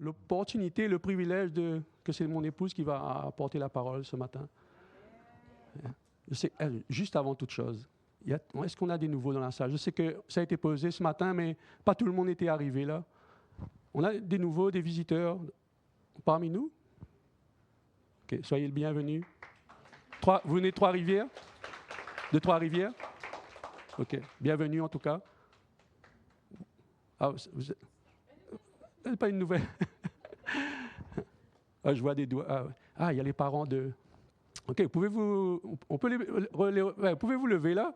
l'opportunité, le privilège que c'est mon épouse qui va apporter la parole ce matin. C'est juste avant toute chose. Est-ce qu'on a des nouveaux dans la salle? Je sais que ça a été posé ce matin, mais pas tout le monde était arrivé là. On a des nouveaux, des visiteurs parmi nous? OK, soyez le bienvenu. Vous venez de Trois-Rivières? De Trois-Rivières? OK, bienvenue en tout cas. Ah, pas une nouvelle. Ah, je vois des doigts. Ah, il y a les parents de... OK, pouvez-vous lever là?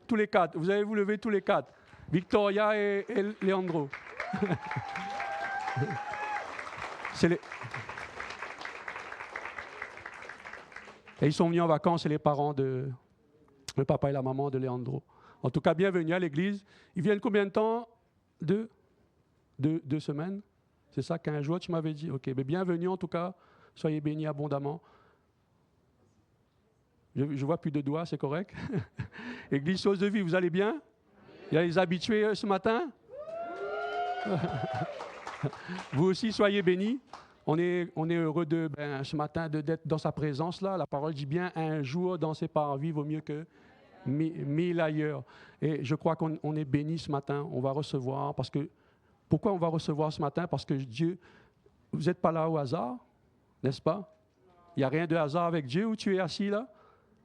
Tous les quatre. Vous allez vous lever tous les quatre. Victoria et Leandro. Et ils sont venus en vacances, c'est les parents le papa et la maman de Leandro. En tout cas, bienvenue à l'église. Ils viennent combien de temps? 2 semaines? C'est ça, 15 jours, tu m'avais dit? OK, mais bienvenue en tout cas. Soyez bénis abondamment. Je vois plus de doigts, c'est correct? Église Source de Vie, vous allez bien? Il y a les habitués ce matin? Vous aussi, soyez bénis. On est heureux ce matin d'être dans sa présence là. La parole dit bien, un jour dans ses parvis vaut mieux que 1000 ailleurs. Et je crois qu'on est bénis ce matin. On va recevoir pourquoi on va recevoir ce matin? Parce que Dieu, vous n'êtes pas là au hasard, n'est-ce pas? Il n'y a rien de hasard avec Dieu où tu es assis là.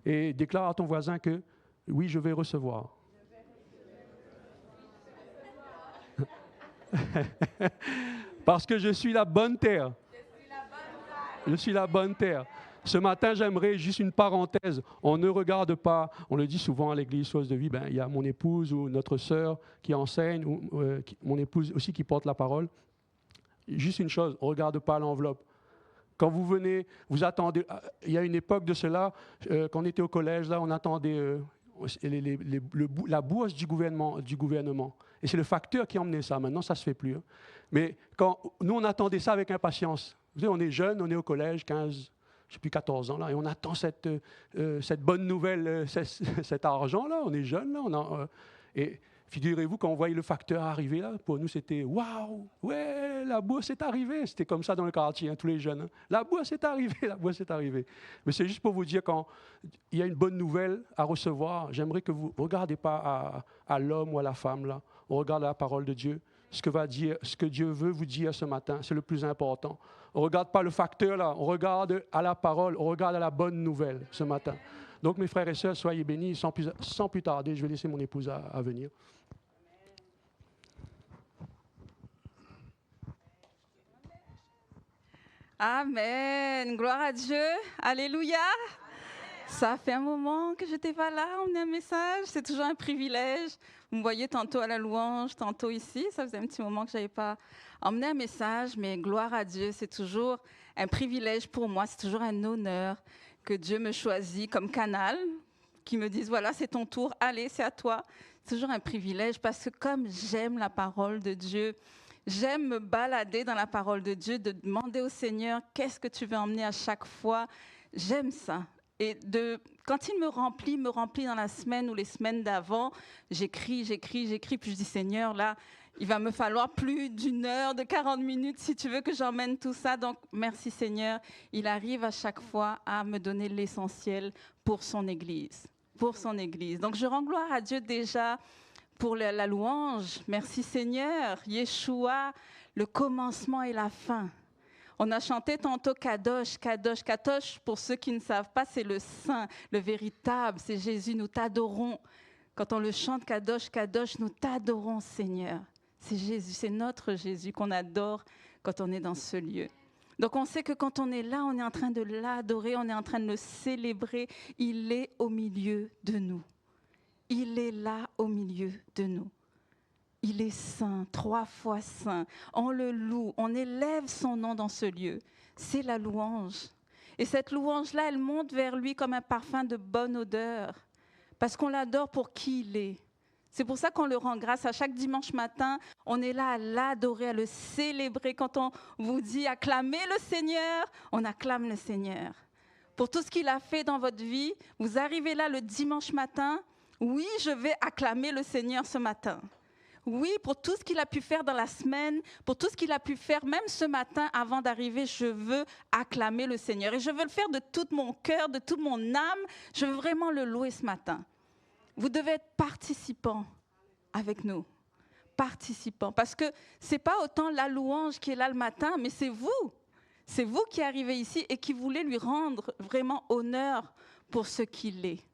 Et déclare à ton voisin que oui, je vais recevoir. Parce que je suis la bonne terre. Je suis la bonne terre. Ce matin, j'aimerais juste une parenthèse. On ne regarde pas, on le dit souvent à l'église Source de Vie, il y a mon épouse ou notre sœur qui enseigne, ou mon épouse aussi qui porte la parole. Juste une chose, on ne regarde pas l'enveloppe. Quand vous venez, vous attendez. Il y a une époque de cela, quand on était au collège, là, on attendait la bourse du gouvernement. Et c'est le facteur qui emmenait ça. Maintenant, ça ne se fait plus. Hein. Mais nous, on attendait ça avec impatience. Vous savez, on est jeunes, on est au collège, 15, je ne sais plus, 14 ans, là, et on attend cette bonne nouvelle, cet argent-là. On est jeunes, là. Et figurez-vous, quand on voyait le facteur arriver, là, pour nous, c'était « Waouh! Ouais, la bourse est arrivée! » C'était comme ça dans le quartier, hein, tous les jeunes. Hein. La bourse est arrivée, la bourse est arrivée. Mais c'est juste pour vous dire, quand il y a une bonne nouvelle à recevoir, j'aimerais que vous ne regardez pas à l'homme ou à la femme, là. On regarde la parole de Dieu. Ce que Dieu veut vous dire ce matin, c'est le plus important. On ne regarde pas le facteur, là. On regarde à la parole, on regarde à la bonne nouvelle ce matin. Donc, mes frères et sœurs, soyez bénis. Sans plus tarder, je vais laisser mon épouse à venir. Amen. Gloire à Dieu. Alléluia. Ça fait un moment que je n'étais pas là, emmener un message. C'est toujours un privilège. Vous me voyez tantôt à la louange, tantôt ici. Ça faisait un petit moment que je n'avais pas emmené un message, mais gloire à Dieu, c'est toujours un privilège pour moi. C'est toujours un honneur que Dieu me choisit comme canal, qui me dise, voilà, c'est ton tour, allez, c'est à toi. C'est toujours un privilège parce que comme j'aime la parole de Dieu, j'aime me balader dans la parole de Dieu, de demander au Seigneur, qu'est-ce que tu veux emmener à chaque fois? J'aime ça. Et quand il me remplit dans la semaine ou les semaines d'avant, j'écris, puis je dis, Seigneur, là, il va me falloir plus d'une heure, de 40 minutes, si tu veux que j'emmène tout ça. Donc, merci Seigneur. Il arrive à chaque fois à me donner l'essentiel pour son Église. Donc, je rends gloire à Dieu déjà pour la louange. Merci Seigneur. Yeshua, le commencement et la fin. On a chanté tantôt Kadosh, Kadosh, Kadosh. Pour ceux qui ne savent pas, c'est le saint, le véritable. C'est Jésus, nous t'adorons. Quand on le chante Kadosh, Kadosh, nous t'adorons Seigneur. C'est Jésus, c'est notre Jésus qu'on adore quand on est dans ce lieu. Donc on sait que quand on est là, on est en train de l'adorer, on est en train de le célébrer. Il est au milieu de nous. Il est là au milieu de nous. Il est saint, 3 fois saint. On le loue, on élève son nom dans ce lieu. C'est la louange. Et cette louange-là, elle monte vers lui comme un parfum de bonne odeur. Parce qu'on l'adore pour qui il est. C'est pour ça qu'on le rend grâce. À chaque dimanche matin, on est là à l'adorer, à le célébrer. Quand on vous dit acclamez le Seigneur, on acclame le Seigneur. Pour tout ce qu'il a fait dans votre vie, vous arrivez là le dimanche matin. Oui, je vais acclamer le Seigneur ce matin. Oui, pour tout ce qu'il a pu faire dans la semaine, pour tout ce qu'il a pu faire, même ce matin avant d'arriver, je veux acclamer le Seigneur. Et je veux le faire de tout mon cœur, de toute mon âme. Je veux vraiment le louer ce matin. Vous devez être participants avec nous. Participants. Parce que ce n'est pas autant la louange qui est là le matin, mais c'est vous. C'est vous qui arrivez ici et qui voulez lui rendre vraiment honneur pour ce qu'il est.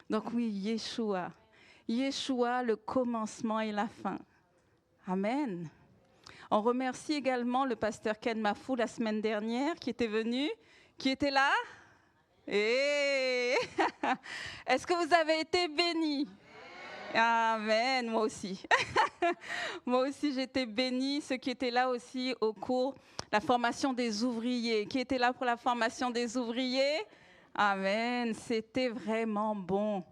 Donc oui, Yeshua. Yeshua, le commencement et la fin. Amen. On remercie également le pasteur Ken Mafou la semaine dernière qui était venu, qui était là. Et est-ce que vous avez été bénis? Amen, moi aussi. Moi aussi, j'ai été bénie. Ceux qui étaient là aussi au cours de la formation des ouvriers. Qui étaient là pour la formation des ouvriers? Amen, c'était vraiment bon.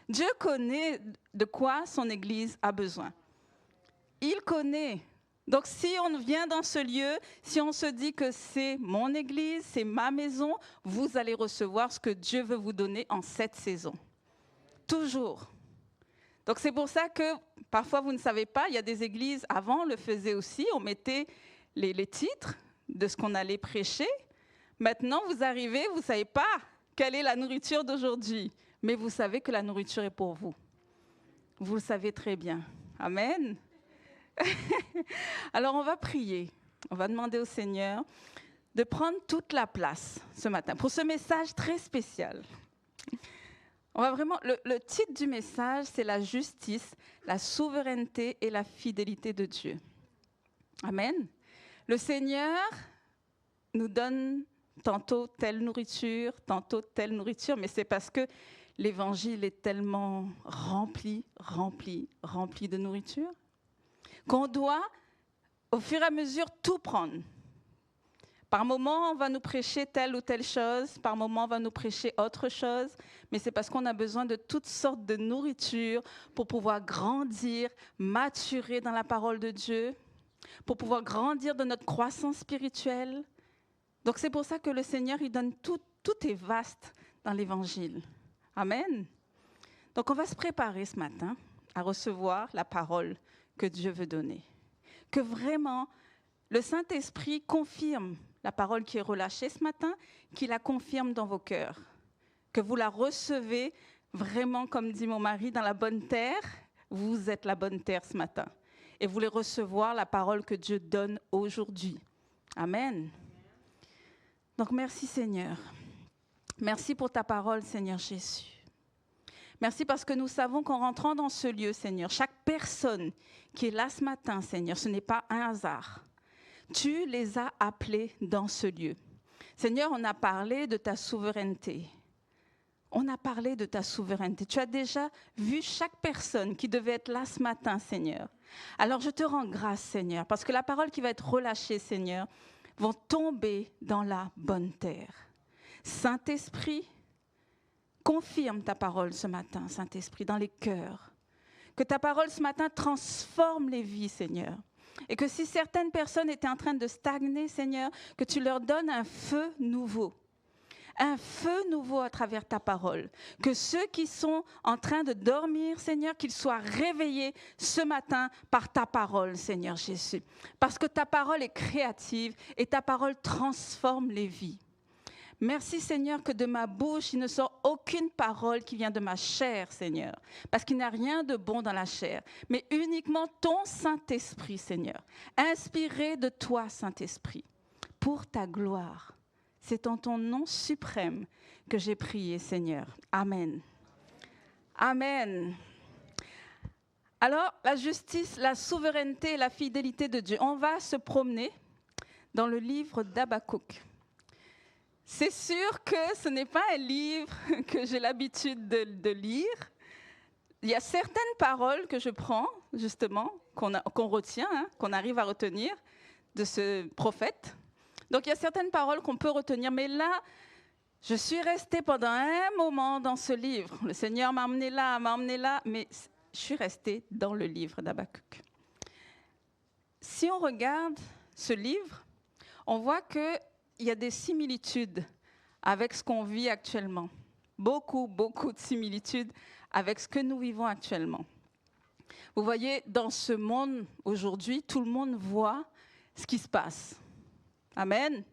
Dieu connaît de quoi son Église a besoin. Il connaît. Donc, si on vient dans ce lieu, si on se dit que c'est mon Église, c'est ma maison, vous allez recevoir ce que Dieu veut vous donner en cette saison. Toujours. Donc, c'est pour ça que, parfois, vous ne savez pas, il y a des églises, avant, on le faisait aussi, on mettait les titres de ce qu'on allait prêcher. Maintenant, vous arrivez, vous ne savez pas quelle est la nourriture d'aujourd'hui, mais vous savez que la nourriture est pour vous. Vous le savez très bien. Amen. Alors, on va prier. On va demander au Seigneur de prendre toute la place ce matin pour ce message très spécial. On va vraiment, le titre du message, c'est la justice, la souveraineté et la fidélité de Dieu. Amen. Le Seigneur nous donne tantôt telle nourriture, mais c'est parce que l'Évangile est tellement rempli de nourriture, qu'on doit, au fur et à mesure, tout prendre. Par moment, on va nous prêcher telle ou telle chose, par moment, on va nous prêcher autre chose, mais c'est parce qu'on a besoin de toutes sortes de nourriture pour pouvoir grandir, maturer dans la parole de Dieu, pour pouvoir grandir de notre croissance spirituelle. Donc, c'est pour ça que le Seigneur, il donne tout est vaste dans l'Évangile. Amen. Donc, on va se préparer ce matin à recevoir la parole que Dieu veut donner. Que vraiment, le Saint-Esprit confirme la parole qui est relâchée ce matin, qu'il la confirme dans vos cœurs. Que vous la recevez vraiment, comme dit mon mari, dans la bonne terre. Vous êtes la bonne terre ce matin. Et vous voulez recevoir la parole que Dieu donne aujourd'hui. Amen. Donc, merci Seigneur. Merci pour ta parole, Seigneur Jésus. Merci parce que nous savons qu'en rentrant dans ce lieu, Seigneur, chaque personne qui est là ce matin, Seigneur, ce n'est pas un hasard. Tu les as appelés dans ce lieu. Seigneur, on a parlé de ta souveraineté. On a parlé de ta souveraineté. Tu as déjà vu chaque personne qui devait être là ce matin, Seigneur. Alors je te rends grâce, Seigneur, parce que la parole qui va être relâchée, Seigneur, vont tomber dans la bonne terre. Saint-Esprit, confirme ta parole ce matin, Saint-Esprit, dans les cœurs. Que ta parole ce matin transforme les vies, Seigneur. Et que si certaines personnes étaient en train de stagner, Seigneur, que tu leur donnes un feu nouveau. Un feu nouveau à travers ta parole. Que ceux qui sont en train de dormir, Seigneur, qu'ils soient réveillés ce matin par ta parole, Seigneur Jésus. Parce que ta parole est créative et ta parole transforme les vies. Merci, Seigneur, que de ma bouche, il ne sort aucune parole qui vient de ma chair, Seigneur. Parce qu'il n'y a rien de bon dans la chair, mais uniquement ton Saint-Esprit, Seigneur. Inspiré de toi, Saint-Esprit, pour ta gloire. C'est en ton nom suprême que j'ai prié, Seigneur. Amen. Amen. Alors, la justice, la souveraineté et la fidélité de Dieu. On va se promener dans le livre d'Habakkuk. C'est sûr que ce n'est pas un livre que j'ai l'habitude de lire. Il y a certaines paroles que je prends, justement, qu'on retient, qu'on arrive à retenir de ce prophète. Donc, il y a certaines paroles qu'on peut retenir, mais là, je suis restée pendant un moment dans ce livre. Le Seigneur m'a emmenée là, mais je suis restée dans le livre d'Habakkuk. Si on regarde ce livre, on voit qu'il y a des similitudes avec ce qu'on vit actuellement. Beaucoup de similitudes avec ce que nous vivons actuellement. Vous voyez, dans ce monde aujourd'hui, tout le monde voit ce qui se passe. Amen.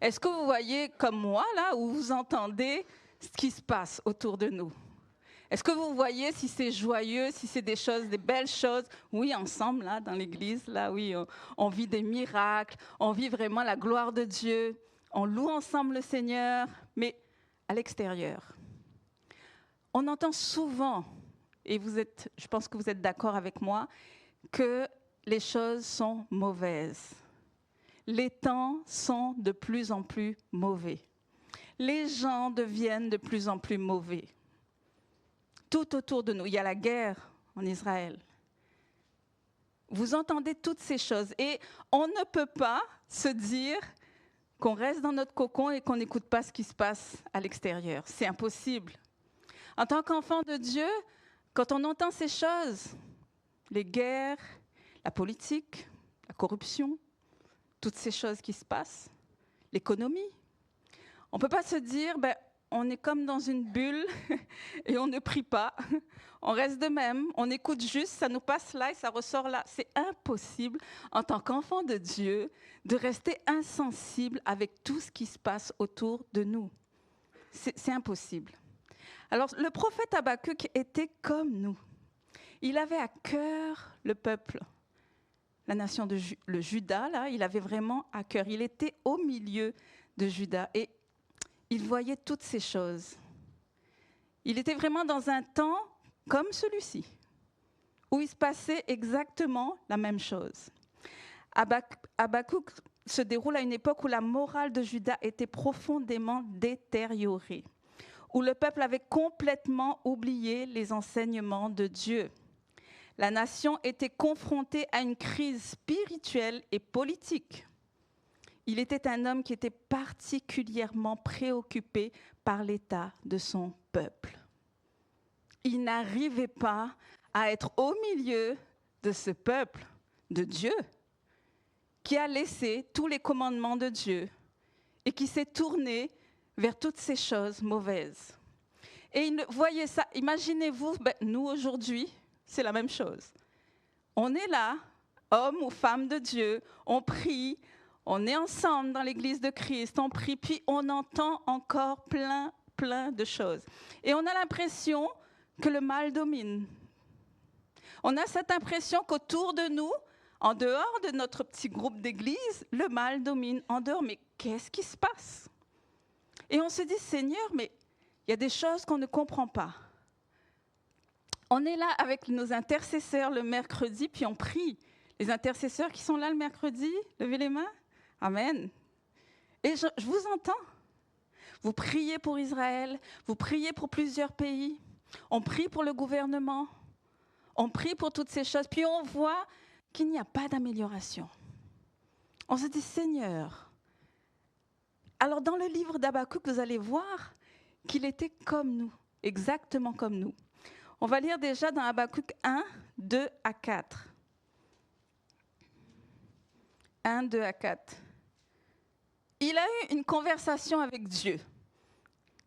Est-ce que vous voyez comme moi, là, où vous entendez ce qui se passe autour de nous? Est-ce que vous voyez si c'est joyeux, si c'est des choses, des belles choses? Oui, ensemble, là, dans l'église, là, oui, on vit des miracles, on vit vraiment la gloire de Dieu, on loue ensemble le Seigneur, mais à l'extérieur. On entend souvent, et je pense que vous êtes d'accord avec moi, que les choses sont mauvaises. Les temps sont de plus en plus mauvais. Les gens deviennent de plus en plus mauvais. Tout autour de nous, il y a la guerre en Israël. Vous entendez toutes ces choses et on ne peut pas se dire qu'on reste dans notre cocon et qu'on n'écoute pas ce qui se passe à l'extérieur. C'est impossible. En tant qu'enfant de Dieu, quand on entend ces choses, les guerres, la politique, la corruption, toutes ces choses qui se passent, l'économie, on ne peut pas se dire, on est comme dans une bulle et on ne prie pas. On reste de même, on écoute juste, ça nous passe là et ça ressort là. C'est impossible, en tant qu'enfant de Dieu, de rester insensible avec tout ce qui se passe autour de nous. C'est impossible. Alors, le prophète Habakkuk était comme nous. Il avait à cœur le peuple, la nation de le Juda, là, il avait vraiment à cœur. Il était au milieu de Juda et il voyait toutes ces choses. Il était vraiment dans un temps comme celui-ci, où il se passait exactement la même chose. Habakkuk se déroule à une époque où la morale de Juda était profondément détériorée, où le peuple avait complètement oublié les enseignements de Dieu. La nation était confrontée à une crise spirituelle et politique. Il était un homme qui était particulièrement préoccupé par l'état de son peuple. Il n'arrivait pas à être au milieu de ce peuple de Dieu qui a laissé tous les commandements de Dieu et qui s'est tourné vers toutes ces choses mauvaises. Et il voyait ça, imaginez-vous, nous aujourd'hui, c'est la même chose. On est là, hommes ou femmes de Dieu, on prie, on est ensemble dans l'église de Christ, on prie, puis on entend encore plein de choses. Et on a l'impression que le mal domine. On a cette impression qu'autour de nous, en dehors de notre petit groupe d'église, le mal domine en dehors. Mais qu'est-ce qui se passe? Et on se dit, Seigneur, mais il y a des choses qu'on ne comprend pas. On est là avec nos intercesseurs le mercredi, puis on prie. Les intercesseurs qui sont là le mercredi, levez les mains. Amen. Et je vous entends. Vous priez pour Israël, vous priez pour plusieurs pays. On prie pour le gouvernement. On prie pour toutes ces choses. Puis on voit qu'il n'y a pas d'amélioration. On se dit, Seigneur. Alors dans le livre d'Habakkuk, vous allez voir qu'il était comme nous, exactement comme nous. On va lire déjà dans Habakkuk 1, 2 à 4. 1, 2 à 4. Il a eu une conversation avec Dieu.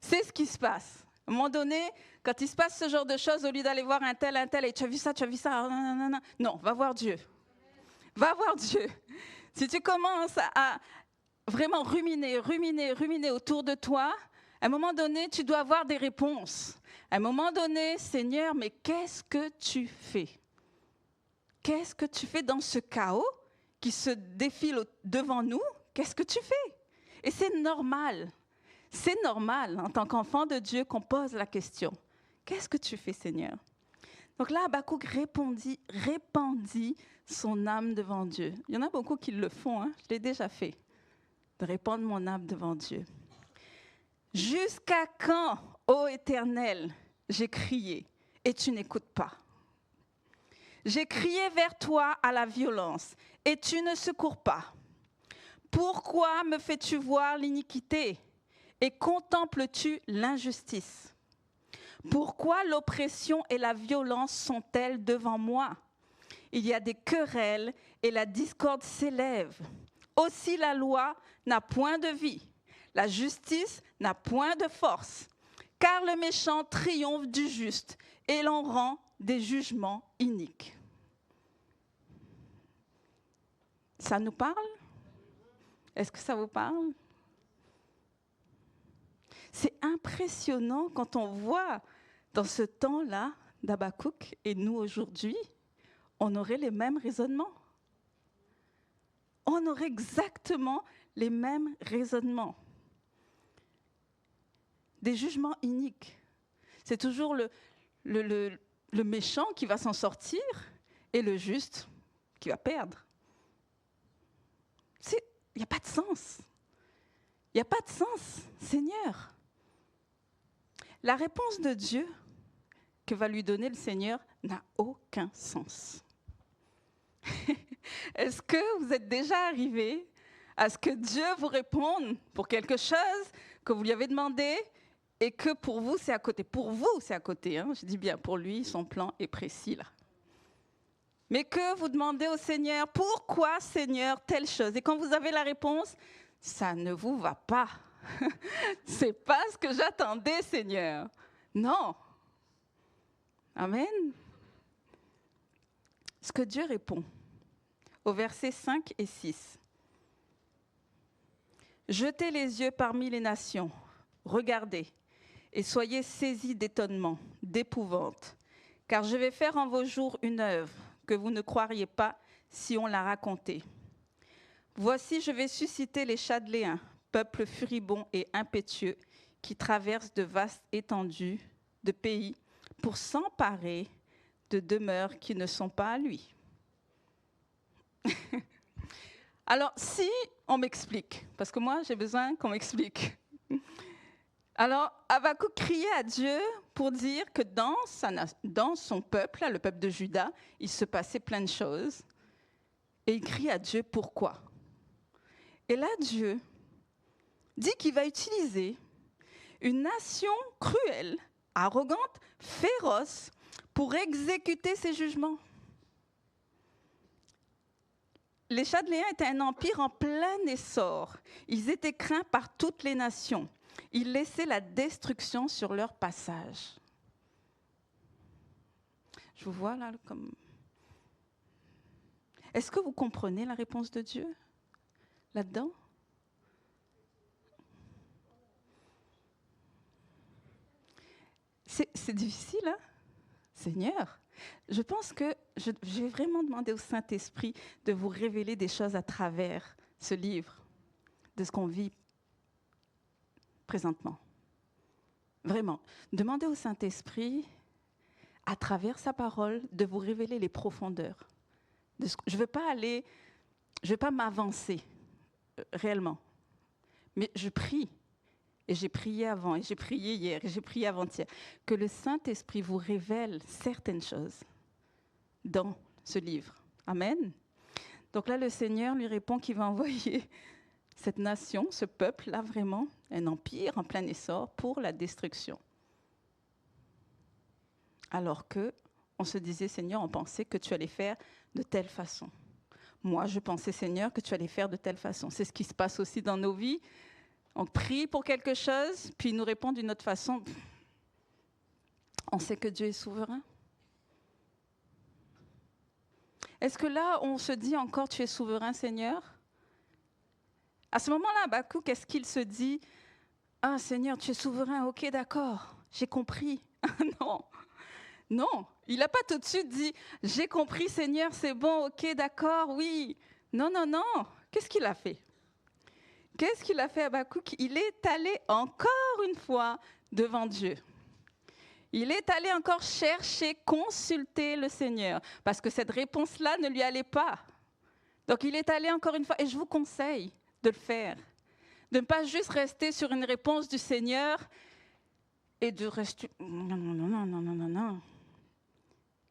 C'est ce qui se passe. À un moment donné, quand il se passe ce genre de choses, au lieu d'aller voir un tel, et tu as vu ça, non, va voir Dieu. Va voir Dieu. Si tu commences à vraiment ruminer autour de toi, à un moment donné, tu dois avoir des réponses. À un moment donné, Seigneur, mais qu'est-ce que tu fais? Qu'est-ce que tu fais dans ce chaos qui se défile devant nous? Qu'est-ce que tu fais? Et c'est normal. C'est normal, en tant qu'enfant de Dieu, qu'on pose la question. Qu'est-ce que tu fais, Seigneur? Donc là, Habakkuk répandit son âme devant Dieu. Il y en a beaucoup qui le font, hein? Je l'ai déjà fait, de répandre mon âme devant Dieu. Jusqu'à quand, ô Éternel, j'ai crié et tu n'écoutes pas? J'ai crié vers toi à la violence et tu ne secours pas. Pourquoi me fais-tu voir l'iniquité et contemples-tu l'injustice? Pourquoi l'oppression et la violence sont-elles devant moi? Il y a des querelles et la discorde s'élève. Aussi la loi n'a point de vie, la justice n'a point de force, car le méchant triomphe du juste et l'on rend des jugements iniques. Ça nous parle? Est-ce que ça vous parle? C'est impressionnant quand on voit dans ce temps-là d'Habakkuk et nous aujourd'hui, on aurait les mêmes raisonnements. On aurait exactement les mêmes raisonnements. Des jugements iniques. C'est toujours le méchant qui va s'en sortir et le juste qui va perdre. Il n'y a pas de sens. Il n'y a pas de sens, Seigneur. La réponse de Dieu que va lui donner le Seigneur n'a aucun sens. Est-ce que vous êtes déjà arrivé à ce que Dieu vous réponde pour quelque chose que vous lui avez demandé et que pour vous, c'est à côté? Pour vous, c'est à côté. Hein? Je dis bien pour lui, son plan est précis là. Mais que vous demandez au Seigneur, pourquoi Seigneur, telle chose? Et quand vous avez la réponse, ça ne vous va pas. C'est pas ce que j'attendais, Seigneur. Non. Amen. Ce que Dieu répond au verset 5 et 6. Jetez les yeux parmi les nations, regardez, et soyez saisis d'étonnement, d'épouvante, car je vais faire en vos jours une œuvre que vous ne croiriez pas si on la racontait. Voici, je vais susciter les Chaldéens, peuple furibond et impétueux, qui traverse de vastes étendues de pays pour s'emparer de demeures qui ne sont pas à lui. Alors, si on m'explique, parce que moi, j'ai besoin qu'on m'explique. Alors, Habakkuk criait à Dieu pour dire que dans son peuple, le peuple de Juda, il se passait plein de choses. Et il crie à Dieu pourquoi. Et là, Dieu dit qu'il va utiliser une nation cruelle, arrogante, féroce, pour exécuter ses jugements. Les Chaldéens étaient un empire en plein essor. Ils étaient craints par toutes les nations. Ils laissaient la destruction sur leur passage. Je vous vois là comme... Est-ce que vous comprenez la réponse de Dieu là-dedans? C'est difficile, hein? Seigneur, je pense que je vais vraiment demander au Saint-Esprit de vous révéler des choses à travers ce livre, de ce qu'on vit présentement. Vraiment. Demandez au Saint-Esprit, à travers sa parole, de vous révéler les profondeurs. Je ne vais pas m'avancer réellement, mais je prie. Et j'ai prié avant, et j'ai prié hier, et j'ai prié avant-hier, que le Saint-Esprit vous révèle certaines choses dans ce livre. Amen. Donc là, le Seigneur lui répond qu'il va envoyer cette nation, ce peuple-là, vraiment, un empire en plein essor pour la destruction. Alors qu'on se disait, Seigneur, on pensait que tu allais faire de telle façon. Moi, je pensais, Seigneur, que tu allais faire de telle façon. C'est ce qui se passe aussi dans nos vies. On prie pour quelque chose, puis il nous répond d'une autre façon. On sait que Dieu est souverain. Est-ce que là, on se dit encore, tu es souverain, Seigneur? À ce moment-là, Habakkuk, qu'est-ce qu'il se dit? Ah, Seigneur, tu es souverain, ok, d'accord, j'ai compris. Non, non, il n'a pas tout de suite dit, j'ai compris, Seigneur, c'est bon, ok, d'accord, oui. Non, non, non, qu'est-ce qu'il a fait? Qu'est-ce qu'il a fait, Habakkuk? Il est allé encore une fois devant Dieu. Il est allé encore chercher, consulter le Seigneur, parce que cette réponse-là ne lui allait pas. Donc il est allé encore une fois, et je vous conseille de le faire, de ne pas juste rester sur une réponse du Seigneur et de rester... Non, non, non, non, non, non, non, non.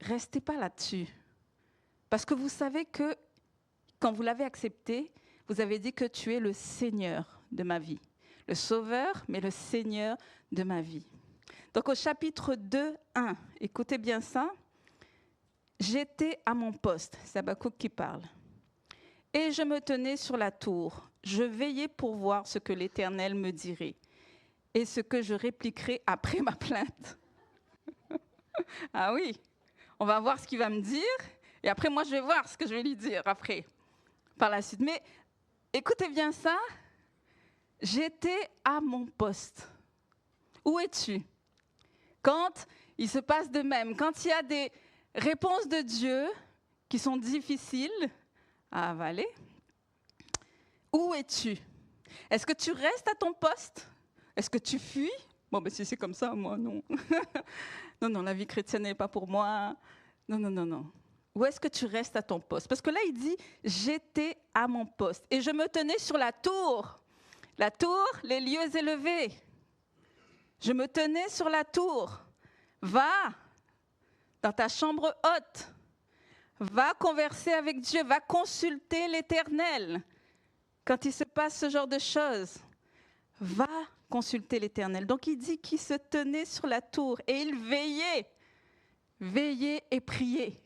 Restez pas là-dessus. Parce que vous savez que quand vous l'avez accepté, vous avez dit que tu es le Seigneur de ma vie. Le Sauveur, mais le Seigneur de ma vie. Donc au chapitre 2, 1, écoutez bien ça. J'étais à mon poste, c'est Habakkuk qui parle. Et je me tenais sur la tour. Je veillais pour voir ce que l'Éternel me dirait et ce que je répliquerais après ma plainte. Ah oui, On va voir ce qu'il va me dire. Et après, moi, je vais voir ce que je vais lui dire après, par la suite. Mais écoutez bien ça. J'étais à mon poste. Où es-tu? Quand il se passe de même, quand il y a des réponses de Dieu qui sont difficiles à avaler, où es-tu? Est-ce que tu restes à ton poste? Est-ce que tu fuis? Bon, ben si c'est comme ça, moi, non. Non, la vie chrétienne n'est pas pour moi. Non. Où est-ce que tu restes à ton poste? Parce que là, il dit, j'étais à mon poste et je me tenais sur la tour. La tour, les lieux élevés. Je me tenais sur la tour. Va dans ta chambre haute. Va converser avec Dieu. Va consulter l'Éternel. Quand il se passe ce genre de choses, va consulter l'Éternel. Donc il dit qu'il se tenait sur la tour et il veillait. Veillez et priez.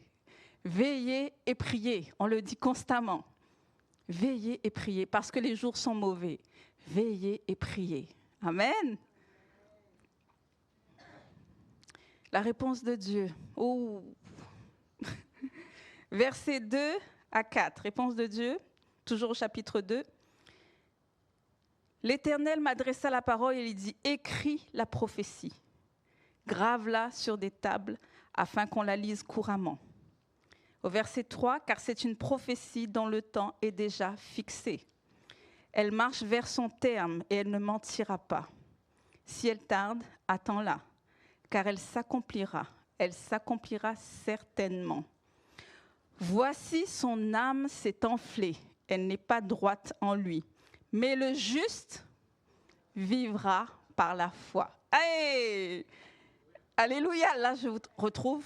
Veillez et priez. On le dit constamment. Veillez et priez parce que les jours sont mauvais. Veillez et priez. Amen. La réponse de Dieu. Oh. Versets 2 à 4. Réponse de Dieu, toujours au chapitre 2. L'Éternel m'adressa la parole et il dit, écris la prophétie. Grave-la sur des tables afin qu'on la lise couramment. Au verset 3, car c'est une prophétie dont le temps est déjà fixé. Elle marche vers son terme et elle ne mentira pas. Si elle tarde, attends-la, car elle s'accomplira certainement. Voici son âme s'est enflée, elle n'est pas droite en lui, mais le juste vivra par la foi. Hey! Alléluia, là je vous retrouve.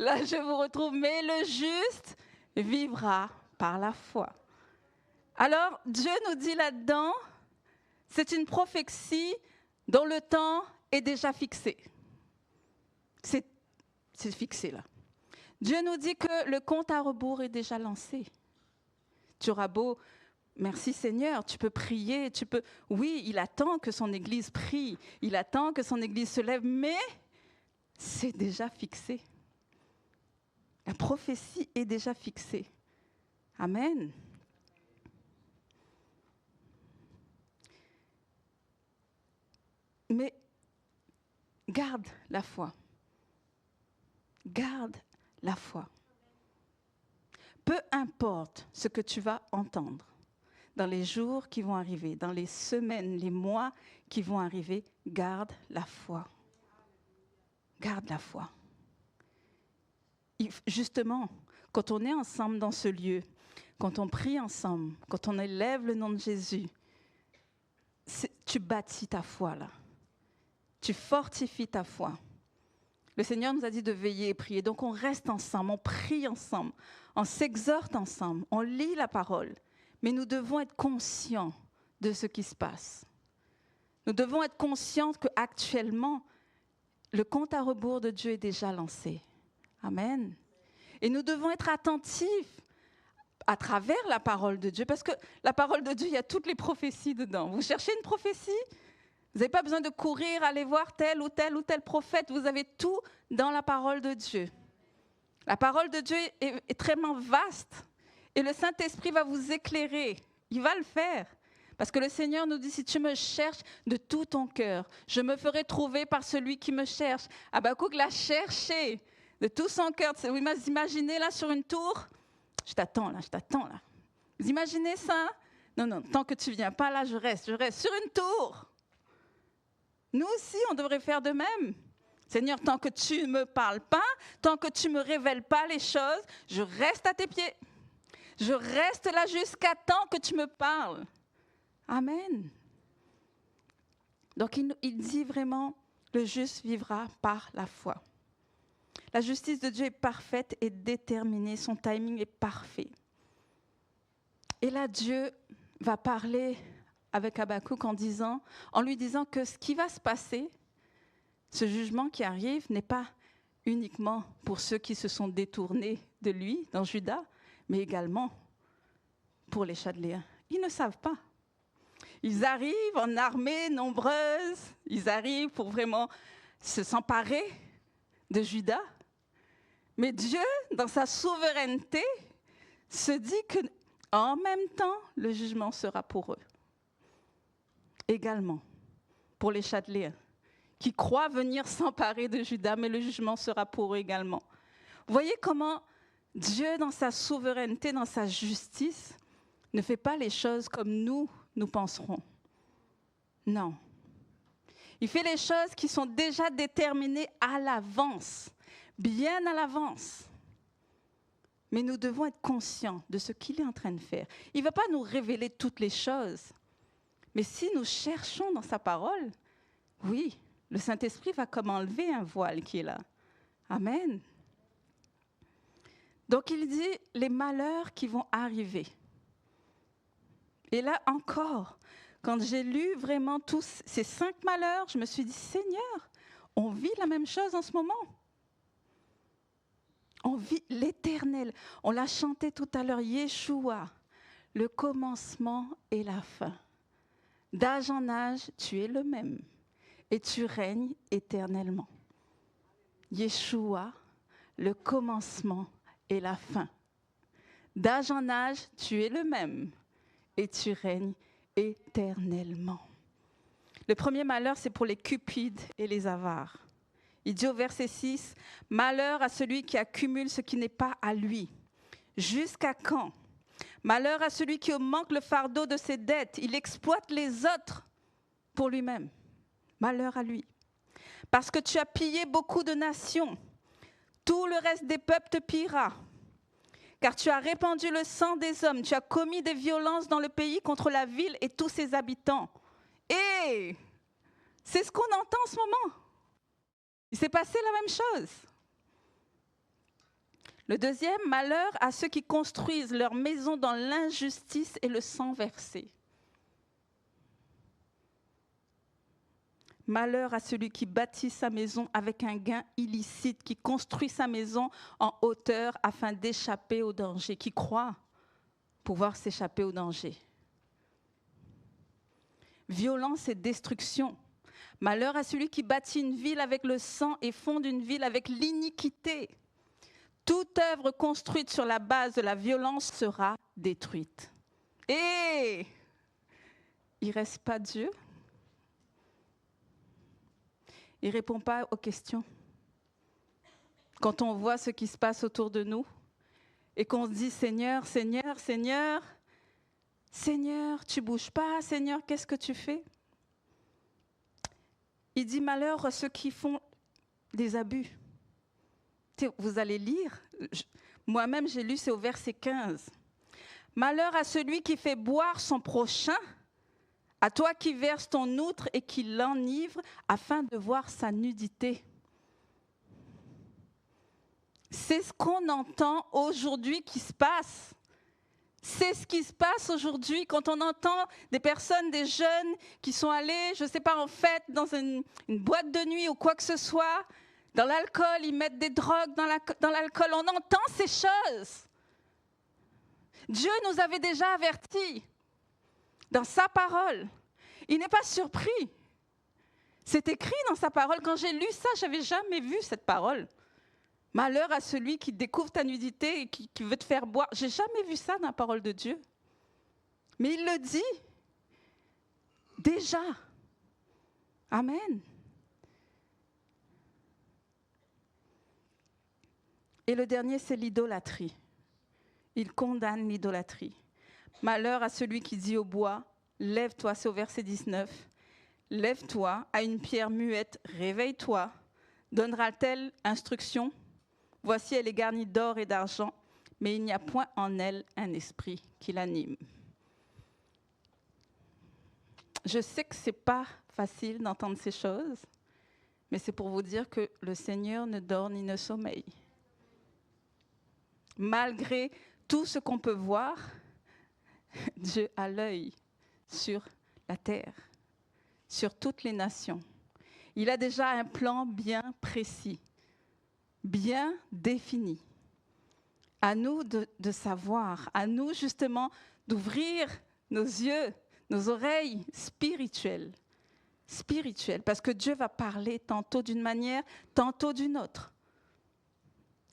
Là je vous retrouve, mais le juste vivra par la foi. Alors, Dieu nous dit là-dedans, c'est une prophétie dont le temps est déjà fixé. C'est fixé là. Dieu nous dit que le compte à rebours est déjà lancé. Tu auras beau, merci Seigneur, tu peux prier, oui, il attend que son Église prie, il attend que son Église se lève, mais c'est déjà fixé. La prophétie est déjà fixée. Amen. Mais garde la foi. Garde la foi. Peu importe ce que tu vas entendre dans les jours qui vont arriver, dans les semaines, les mois qui vont arriver, garde la foi. Garde la foi. Justement, quand on est ensemble dans ce lieu, quand on prie ensemble, quand on élève le nom de Jésus, tu bâtis ta foi là. Tu fortifies ta foi. Le Seigneur nous a dit de veiller et prier. Donc on reste ensemble, on prie ensemble, on s'exhorte ensemble, on lit la parole. Mais nous devons être conscients de ce qui se passe. Nous devons être conscients qu'actuellement, le compte à rebours de Dieu est déjà lancé. Amen. Et nous devons être attentifs à travers la parole de Dieu, parce que la parole de Dieu, il y a toutes les prophéties dedans. Vous cherchez une prophétie ? Vous n'avez pas besoin de courir, aller voir tel ou tel prophète. Vous avez tout dans la parole de Dieu. La parole de Dieu est extrêmement vaste. Et le Saint-Esprit va vous éclairer. Il va le faire. Parce que le Seigneur nous dit, si tu me cherches de tout ton cœur, je me ferai trouver par celui qui me cherche. Habakkuk l'a cherché de tout son cœur. Vous imaginez là sur une tour? Je t'attends là. Vous imaginez ça? Non, tant que tu ne viens pas là, je reste sur une tour. Nous aussi, on devrait faire de même. Seigneur, tant que tu ne me parles pas, tant que tu ne me révèles pas les choses, je reste à tes pieds. Je reste là jusqu'à temps que tu me parles. Amen. Donc, il dit vraiment, le juste vivra par la foi. La justice de Dieu est parfaite et déterminée. Son timing est parfait. Et là, Dieu va parler avec Habakkuk en lui disant que ce qui va se passer, ce jugement qui arrive, n'est pas uniquement pour ceux qui se sont détournés de lui, dans Juda, mais également pour les Chaldéens. Ils ne savent pas. Ils arrivent en armée nombreuse, ils arrivent pour vraiment s'emparer de Juda, Mais Dieu, dans sa souveraineté, se dit que en même temps, le jugement sera pour eux. Également, pour les Chaldéens, qui croient venir s'emparer de Juda, mais le jugement sera pour eux également. Voyez comment Dieu, dans sa souveraineté, dans sa justice, ne fait pas les choses comme nous penserons. Non. Il fait les choses qui sont déjà déterminées à l'avance, bien à l'avance. Mais nous devons être conscients de ce qu'il est en train de faire. Il ne va pas nous révéler toutes les choses. Mais si nous cherchons dans sa parole, oui, le Saint-Esprit va comme enlever un voile qui est là. Amen. Donc il dit les malheurs qui vont arriver. Et là encore, quand j'ai lu vraiment tous ces 5 malheurs, je me suis dit, Seigneur, on vit la même chose en ce moment. On vit l'éternel. On l'a chanté tout à l'heure, Yeshua, le commencement et la fin. D'âge en âge, tu es le même et tu règnes éternellement. Yeshua, le commencement et la fin. D'âge en âge, tu es le même et tu règnes éternellement. Le premier malheur, c'est pour les cupides et les avares. Il dit au verset 6, « Malheur à celui qui accumule ce qui n'est pas à lui. Jusqu'à quand? Malheur à celui qui manque le fardeau de ses dettes. Il exploite les autres pour lui-même. Malheur à lui. Parce que tu as pillé beaucoup de nations. Tout le reste des peuples te pillera. Car tu as répandu le sang des hommes. Tu as commis des violences dans le pays contre la ville et tous ses habitants. » Et c'est ce qu'on entend en ce moment. Il s'est passé la même chose. Le deuxième, malheur à ceux qui construisent leur maison dans l'injustice et le sang versé. Malheur à celui qui bâtit sa maison avec un gain illicite, qui construit sa maison en hauteur afin d'échapper au danger, qui croit pouvoir s'échapper au danger. Violence et destruction. Malheur à celui qui bâtit une ville avec le sang et fonde une ville avec l'iniquité. Toute œuvre construite sur la base de la violence sera détruite. Et il ne reste pas Dieu. Il ne répond pas aux questions. Quand on voit ce qui se passe autour de nous et qu'on se dit « Seigneur, Seigneur, Seigneur, Seigneur, tu ne bouges pas, Seigneur, qu'est-ce que tu fais ?» Il dit « Malheur à ceux qui font des abus. » Vous allez lire, moi-même j'ai lu, c'est au verset 15. « Malheur à celui qui fait boire son prochain, à toi qui verses ton outre et qui l'enivre afin de voir sa nudité. » C'est ce qu'on entend aujourd'hui qui se passe. C'est ce qui se passe aujourd'hui quand on entend des personnes, des jeunes qui sont allés, je ne sais pas, en fête, dans une boîte de nuit ou quoi que ce soit, dans l'alcool, ils mettent des drogues dans l'alcool. On entend ces choses. Dieu nous avait déjà avertis dans sa parole. Il n'est pas surpris. C'est écrit dans sa parole. Quand j'ai lu ça, je n'avais jamais vu cette parole. Malheur à celui qui découvre ta nudité et qui veut te faire boire. Je n'ai jamais vu ça dans la parole de Dieu. Mais il le dit déjà. Amen. Et le dernier, c'est l'idolâtrie. Il condamne l'idolâtrie. Malheur à celui qui dit au bois, lève-toi, c'est au verset 19. Lève-toi, à une pierre muette, réveille-toi. Donnera-t-elle instruction? Voici, elle est garnie d'or et d'argent, mais il n'y a point en elle un esprit qui l'anime. Je sais que ce n'est pas facile d'entendre ces choses, mais c'est pour vous dire que le Seigneur ne dort ni ne sommeille. Malgré tout ce qu'on peut voir, Dieu a l'œil sur la terre, sur toutes les nations. Il a déjà un plan bien précis, bien défini. À nous de savoir, à nous justement d'ouvrir nos yeux, nos oreilles spirituelles, parce que Dieu va parler tantôt d'une manière, tantôt d'une autre.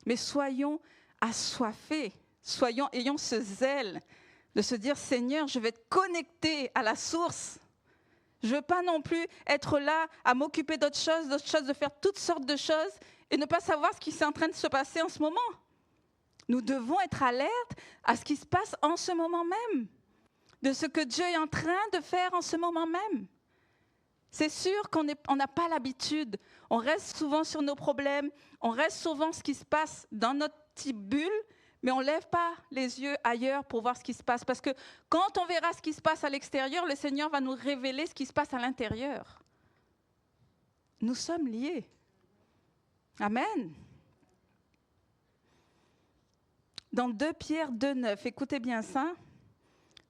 Mais soyons assoiffés, ayons ce zèle de se dire, Seigneur, je vais être connecté à la source. Je ne veux pas non plus être là à m'occuper d'autres choses, de faire toutes sortes de choses et ne pas savoir ce qui est en train de se passer en ce moment. Nous devons être alertes à ce qui se passe en ce moment même, de ce que Dieu est en train de faire en ce moment même. C'est sûr qu'on n'a pas l'habitude. On reste souvent sur nos problèmes, on reste souvent ce qui se passe dans notre petite bulle, mais on ne lève pas les yeux ailleurs pour voir ce qui se passe. Parce que quand on verra ce qui se passe à l'extérieur, le Seigneur va nous révéler ce qui se passe à l'intérieur. Nous sommes liés. Amen. Dans 2 Pierre 2,9, écoutez bien ça.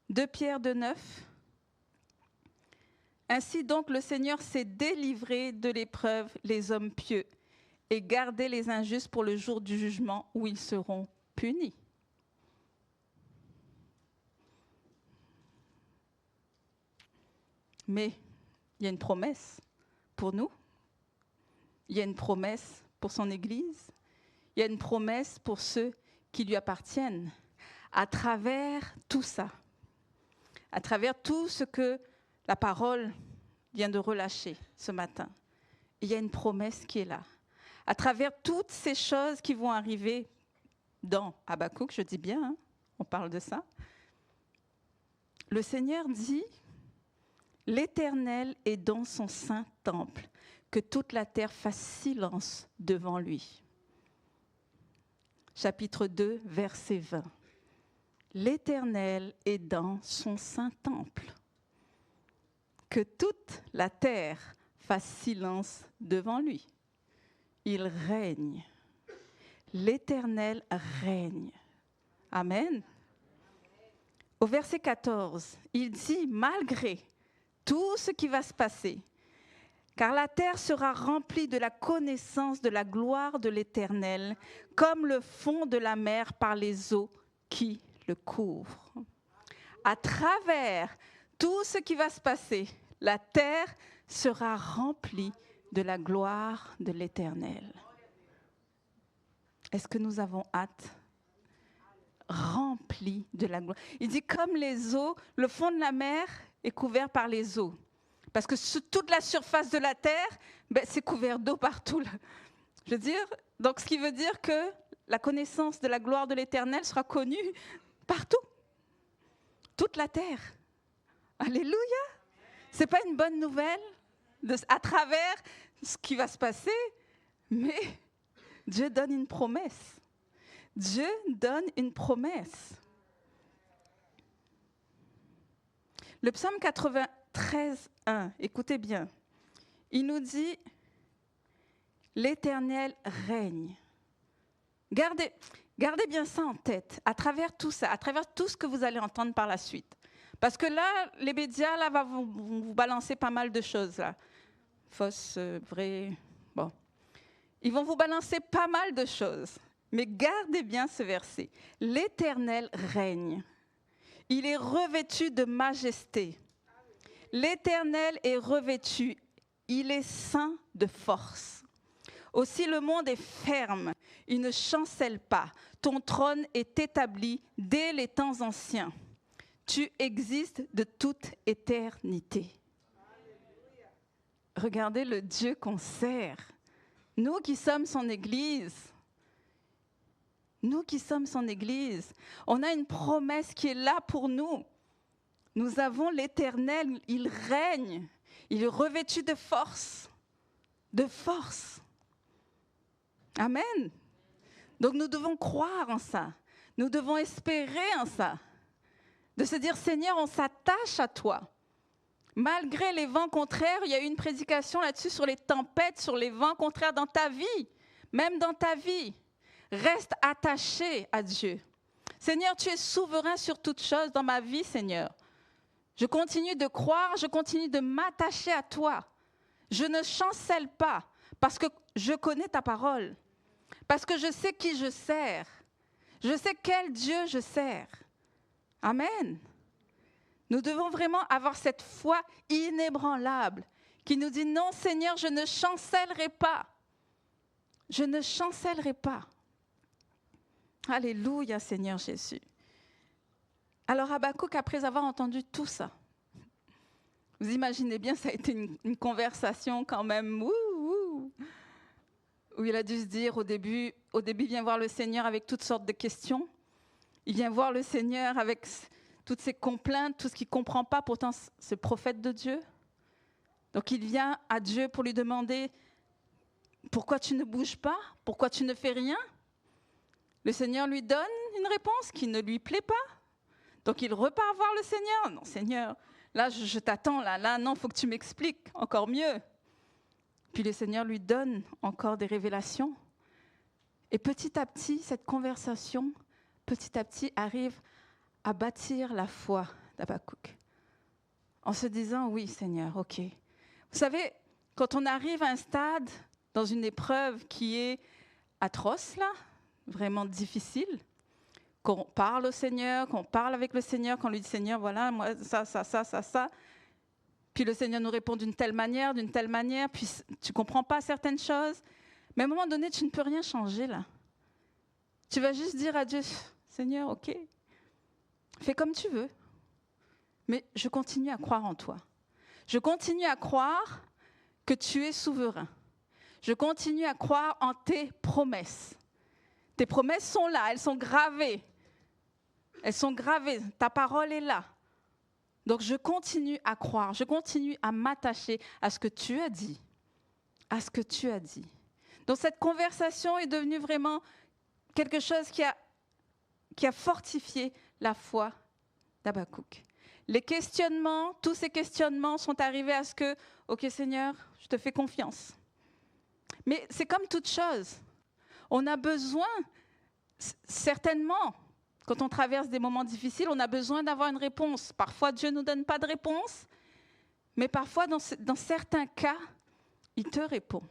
2 Pierre 2,9. Ainsi donc le Seigneur s'est délivré de l'épreuve les hommes pieux et gardé les injustes pour le jour du jugement où ils seront punis. Mais il y a une promesse pour nous. Il y a une promesse pour son Église. Il y a une promesse pour ceux qui lui appartiennent. À travers tout ça, à travers tout ce que la parole vient de relâcher ce matin, il y a une promesse qui est là. À travers toutes ces choses qui vont arriver dans Habakkuk, je dis bien, on parle de ça, le Seigneur dit, « L'Éternel est dans son saint temple, que toute la terre fasse silence devant lui. » Chapitre 2, verset 20. « L'Éternel est dans son saint temple. » Que toute la terre fasse silence devant lui. Il règne. L'Éternel règne. Amen. Au verset 14, il dit, malgré tout ce qui va se passer, car la terre sera remplie de la connaissance de la gloire de l'Éternel, comme le fond de la mer par les eaux qui le couvrent. À travers tout ce qui va se passer, la terre sera remplie de la gloire de l'Éternel. Est-ce que nous avons hâte? Remplie de la gloire. Il dit comme les eaux, le fond de la mer est couvert par les eaux. Parce que sur toute la surface de la terre, c'est couvert d'eau partout. Là. Je veux dire, donc ce qui veut dire que la connaissance de la gloire de l'Éternel sera connue partout. Toute la terre. Alléluia. Ce n'est pas une bonne nouvelle à travers ce qui va se passer, mais Dieu donne une promesse. Dieu donne une promesse. Le psaume 93, 1, écoutez bien. Il nous dit, l'Éternel règne. Gardez bien ça en tête, à travers tout ça, à travers tout ce que vous allez entendre par la suite. Parce que là, les médias là, vont vous balancer pas mal de choses. Là. Fausses, vraies, bon. Ils vont vous balancer pas mal de choses. Mais gardez bien ce verset. L'Éternel règne. Il est revêtu de majesté. L'Éternel est revêtu. Il est saint de force. Aussi le monde est ferme. Il ne chancelle pas. Ton trône est établi dès les temps anciens. Tu existes de toute éternité. Regardez le Dieu qu'on sert. Nous qui sommes son Église, on a une promesse qui est là pour nous. Nous avons l'Éternel, il règne, il est revêtu de force. De force. Amen. Donc nous devons croire en ça. Nous devons espérer en ça. De se dire, Seigneur, on s'attache à toi. Malgré les vents contraires, il y a eu une prédication là-dessus sur les tempêtes, sur les vents contraires dans ta vie. Même dans ta vie, reste attaché à Dieu. Seigneur, tu es souverain sur toutes choses dans ma vie, Seigneur. Je continue de croire, je continue de m'attacher à toi. Je ne chancelle pas parce que je connais ta parole. Parce que je sais qui je sers. Je sais quel Dieu je sers. Amen. Nous devons vraiment avoir cette foi inébranlable qui nous dit non Seigneur, je ne chancellerai pas. Je ne chancellerai pas. Alléluia, Seigneur Jésus. Alors Habakkuk, après avoir entendu tout ça, vous imaginez bien, ça a été une conversation quand même, où il a dû se dire au début, il vient voir le Seigneur avec toutes sortes de questions. Il vient voir le Seigneur avec toutes ses complaintes, tout ce qu'il ne comprend pas, pourtant c'est le prophète de Dieu. Donc il vient à Dieu pour lui demander « Pourquoi tu ne bouges pas? Pourquoi tu ne fais rien ?» Le Seigneur lui donne une réponse qui ne lui plaît pas. Donc il repart voir le Seigneur. « Non Seigneur, là je t'attends, là non, il faut que tu m'expliques encore mieux. » Puis le Seigneur lui donne encore des révélations. Et petit à petit, cette conversation, petit à petit, arrive à bâtir la foi d'Habakkuk. En se disant, oui Seigneur, ok. Vous savez, quand on arrive à un stade, dans une épreuve qui est atroce, là, vraiment difficile, qu'on parle au Seigneur, qu'on parle avec le Seigneur, qu'on lui dit, Seigneur, voilà, moi, ça. Puis le Seigneur nous répond d'une telle manière, puis tu ne comprends pas certaines choses. Mais à un moment donné, tu ne peux rien changer, là. Tu vas juste dire à Dieu, Seigneur, ok, fais comme tu veux, mais je continue à croire en toi. Je continue à croire que tu es souverain. Je continue à croire en tes promesses. Tes promesses sont là, elles sont gravées. Elles sont gravées, ta parole est là. Donc je continue à croire, je continue à m'attacher à ce que tu as dit. À ce que tu as dit. Donc cette conversation est devenue vraiment quelque chose qui a fortifié la foi d'Habakkuk. Les questionnements, tous ces questionnements sont arrivés à ce que, ok Seigneur, je te fais confiance. Mais c'est comme toute chose. On a besoin, certainement, quand on traverse des moments difficiles, on a besoin d'avoir une réponse. Parfois, Dieu ne nous donne pas de réponse, mais parfois, dans certains cas, il te répond.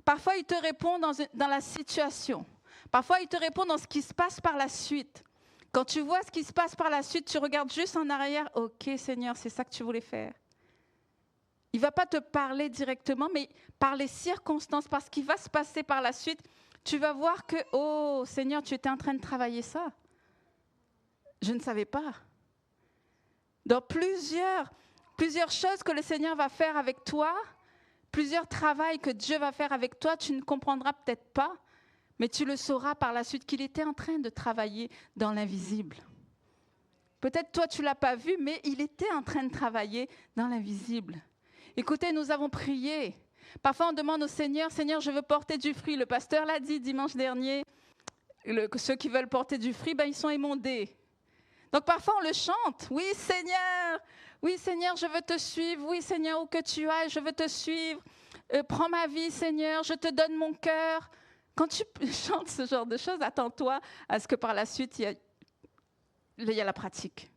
Parfois, il te répond dans la situation. Parfois, il te répond dans ce qui se passe par la suite. Quand tu vois ce qui se passe par la suite, tu regardes juste en arrière. « Ok, Seigneur, c'est ça que tu voulais faire. » Il ne va pas te parler directement, mais par les circonstances, par ce qui va se passer par la suite, tu vas voir que, oh Seigneur, tu étais en train de travailler ça. Je ne savais pas. Donc plusieurs choses que le Seigneur va faire avec toi, plusieurs travails que Dieu va faire avec toi, tu ne comprendras peut-être pas, mais tu le sauras par la suite qu'il était en train de travailler dans l'invisible. Peut-être toi, tu ne l'as pas vu, mais il était en train de travailler dans l'invisible. Écoutez, nous avons prié. Parfois, on demande au Seigneur, « Seigneur, je veux porter du fruit. » Le pasteur l'a dit dimanche dernier. Ceux qui veulent porter du fruit, ils sont émondés. Donc parfois, on le chante. « Oui, Seigneur, je veux te suivre. Oui, Seigneur, où que tu ailles, je veux te suivre. Prends ma vie, Seigneur, je te donne mon cœur. » Quand tu chantes ce genre de choses, attends-toi à ce que par la suite, il y a la pratique.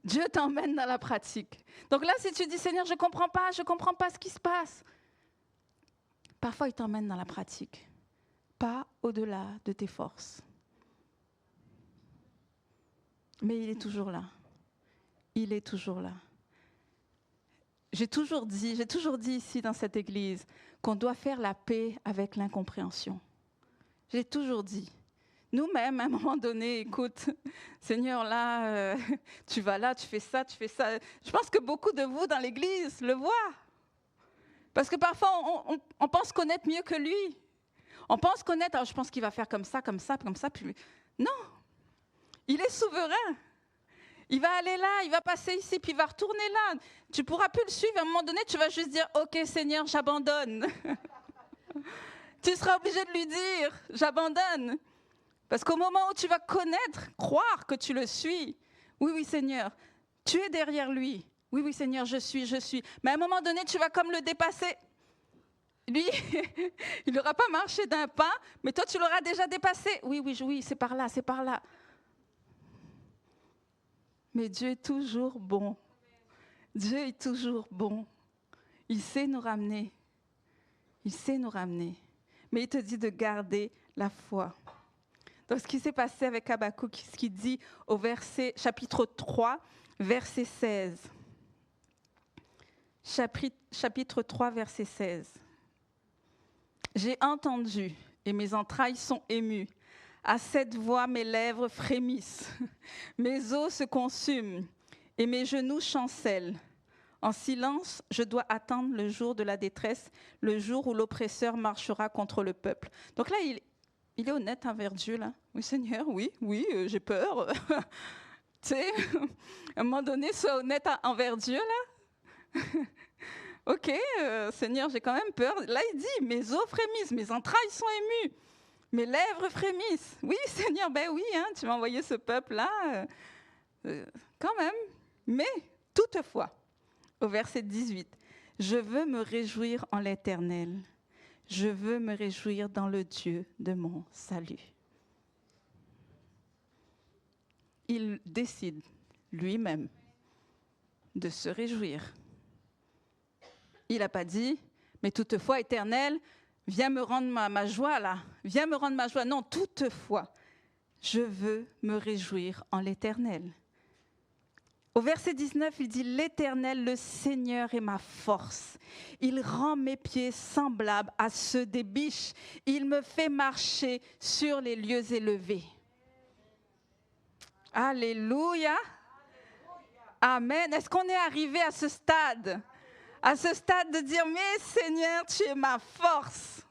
Dieu t'emmène dans la pratique. Donc là, si tu dis, Seigneur, je ne comprends pas ce qui se passe. Parfois, il t'emmène dans la pratique. Pas au-delà de tes forces. Mais il est toujours là. Il est toujours là. J'ai toujours dit ici dans cette église qu'on doit faire la paix avec l'incompréhension. J'ai toujours dit. Nous-mêmes, à un moment donné, écoute, Seigneur, là, tu vas là, tu fais ça. Je pense que beaucoup de vous dans l'église le voient. Parce que parfois, on pense connaître mieux que lui. On pense connaître, alors je pense qu'il va faire comme ça. Puis non, il est souverain. Il va aller là, il va passer ici, puis il va retourner là. Tu ne pourras plus le suivre. À un moment donné, tu vas juste dire, OK, Seigneur, j'abandonne. Tu seras obligé de lui dire, j'abandonne. Parce qu'au moment où tu vas croire que tu le suis, oui, Seigneur, tu es derrière lui. Oui, Seigneur, je suis. Mais à un moment donné, tu vas comme le dépasser. Lui, il n'aura pas marché d'un pas, mais toi, tu l'auras déjà dépassé. Oui, c'est par là. Mais Dieu est toujours bon. Dieu est toujours bon. Il sait nous ramener. Mais il te dit de garder la foi. Donc, ce qui s'est passé avec Habakkuk, ce qu'il dit au chapitre 3, verset 16. Chapitre 3, verset 16. « J'ai entendu, et mes entrailles sont émues. À cette voix, mes lèvres frémissent, mes os se consument et mes genoux chancellent. En silence, je dois attendre le jour de la détresse, le jour où l'oppresseur marchera contre le peuple. Donc là, il est honnête envers Dieu, là. Oui, Seigneur, oui, j'ai peur. Tu sais, à un moment donné, sois honnête envers Dieu, là. Ok, Seigneur, j'ai quand même peur. Là, il dit, mes os frémissent, mes entrailles sont émues, mes lèvres frémissent. Oui, Seigneur, ben oui, hein, tu m'as envoyé ce peuple-là, quand même. Mais, toutefois, au verset 18, « Je veux me réjouir en l'Éternel. Je veux me réjouir dans le Dieu de mon salut. » Il décide lui-même de se réjouir. Il n'a pas dit, mais toutefois, Éternel, viens me rendre ma joie là. Viens me rendre ma joie. Non, toutefois, je veux me réjouir en l'Éternel. Au verset 19, il dit, « L'Éternel, le Seigneur est ma force. Il rend mes pieds semblables à ceux des biches. Il me fait marcher sur les lieux élevés. » Alléluia. Amen. Est-ce qu'on est arrivé à ce stade? À ce stade de dire, « Mais Seigneur, tu es ma force.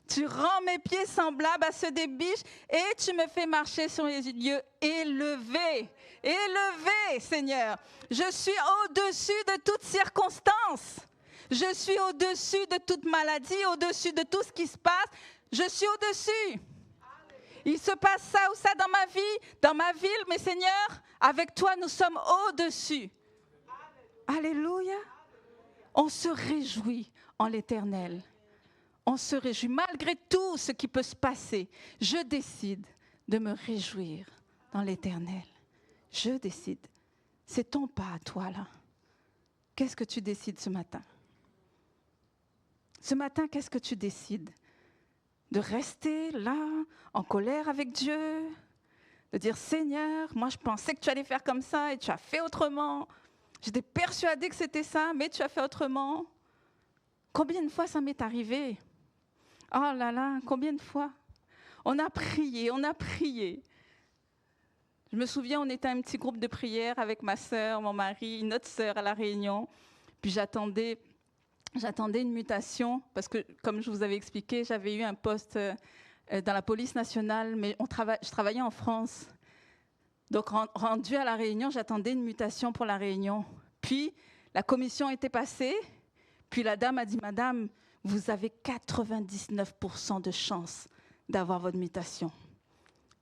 Tu rends mes pieds semblables à ceux des biches et tu me fais marcher sur les lieux élevés. » Élevé, Seigneur. Je suis au-dessus de toute circonstance. Je suis au-dessus de toute maladie, au-dessus de tout ce qui se passe. Je suis au-dessus. Il se passe ça ou ça dans ma vie, dans ma ville, mais Seigneur, avec toi, nous sommes au-dessus. Alléluia. On se réjouit en l'Éternel. On se réjouit malgré tout ce qui peut se passer. Je décide de me réjouir dans l'Éternel. Je décide. C'est ton pas à toi, là. Qu'est-ce que tu décides ce matin? Ce matin, qu'est-ce que tu décides? De rester là, en colère avec Dieu? De dire, Seigneur, moi je pensais que tu allais faire comme ça et tu as fait autrement. J'étais persuadée que c'était ça, mais tu as fait autrement. Combien de fois ça m'est arrivé? Oh là là, combien de fois? On a prié, on a prié. Je me souviens, on était un petit groupe de prière avec ma sœur, mon mari, une autre sœur à La Réunion. Puis j'attendais une mutation parce que, comme je vous avais expliqué, j'avais eu un poste dans la police nationale, mais je travaillais en France. Donc, rendu à La Réunion, j'attendais une mutation pour La Réunion. Puis, la commission était passée. Puis, la dame a dit, « Madame, vous avez 99% de chance d'avoir votre mutation. »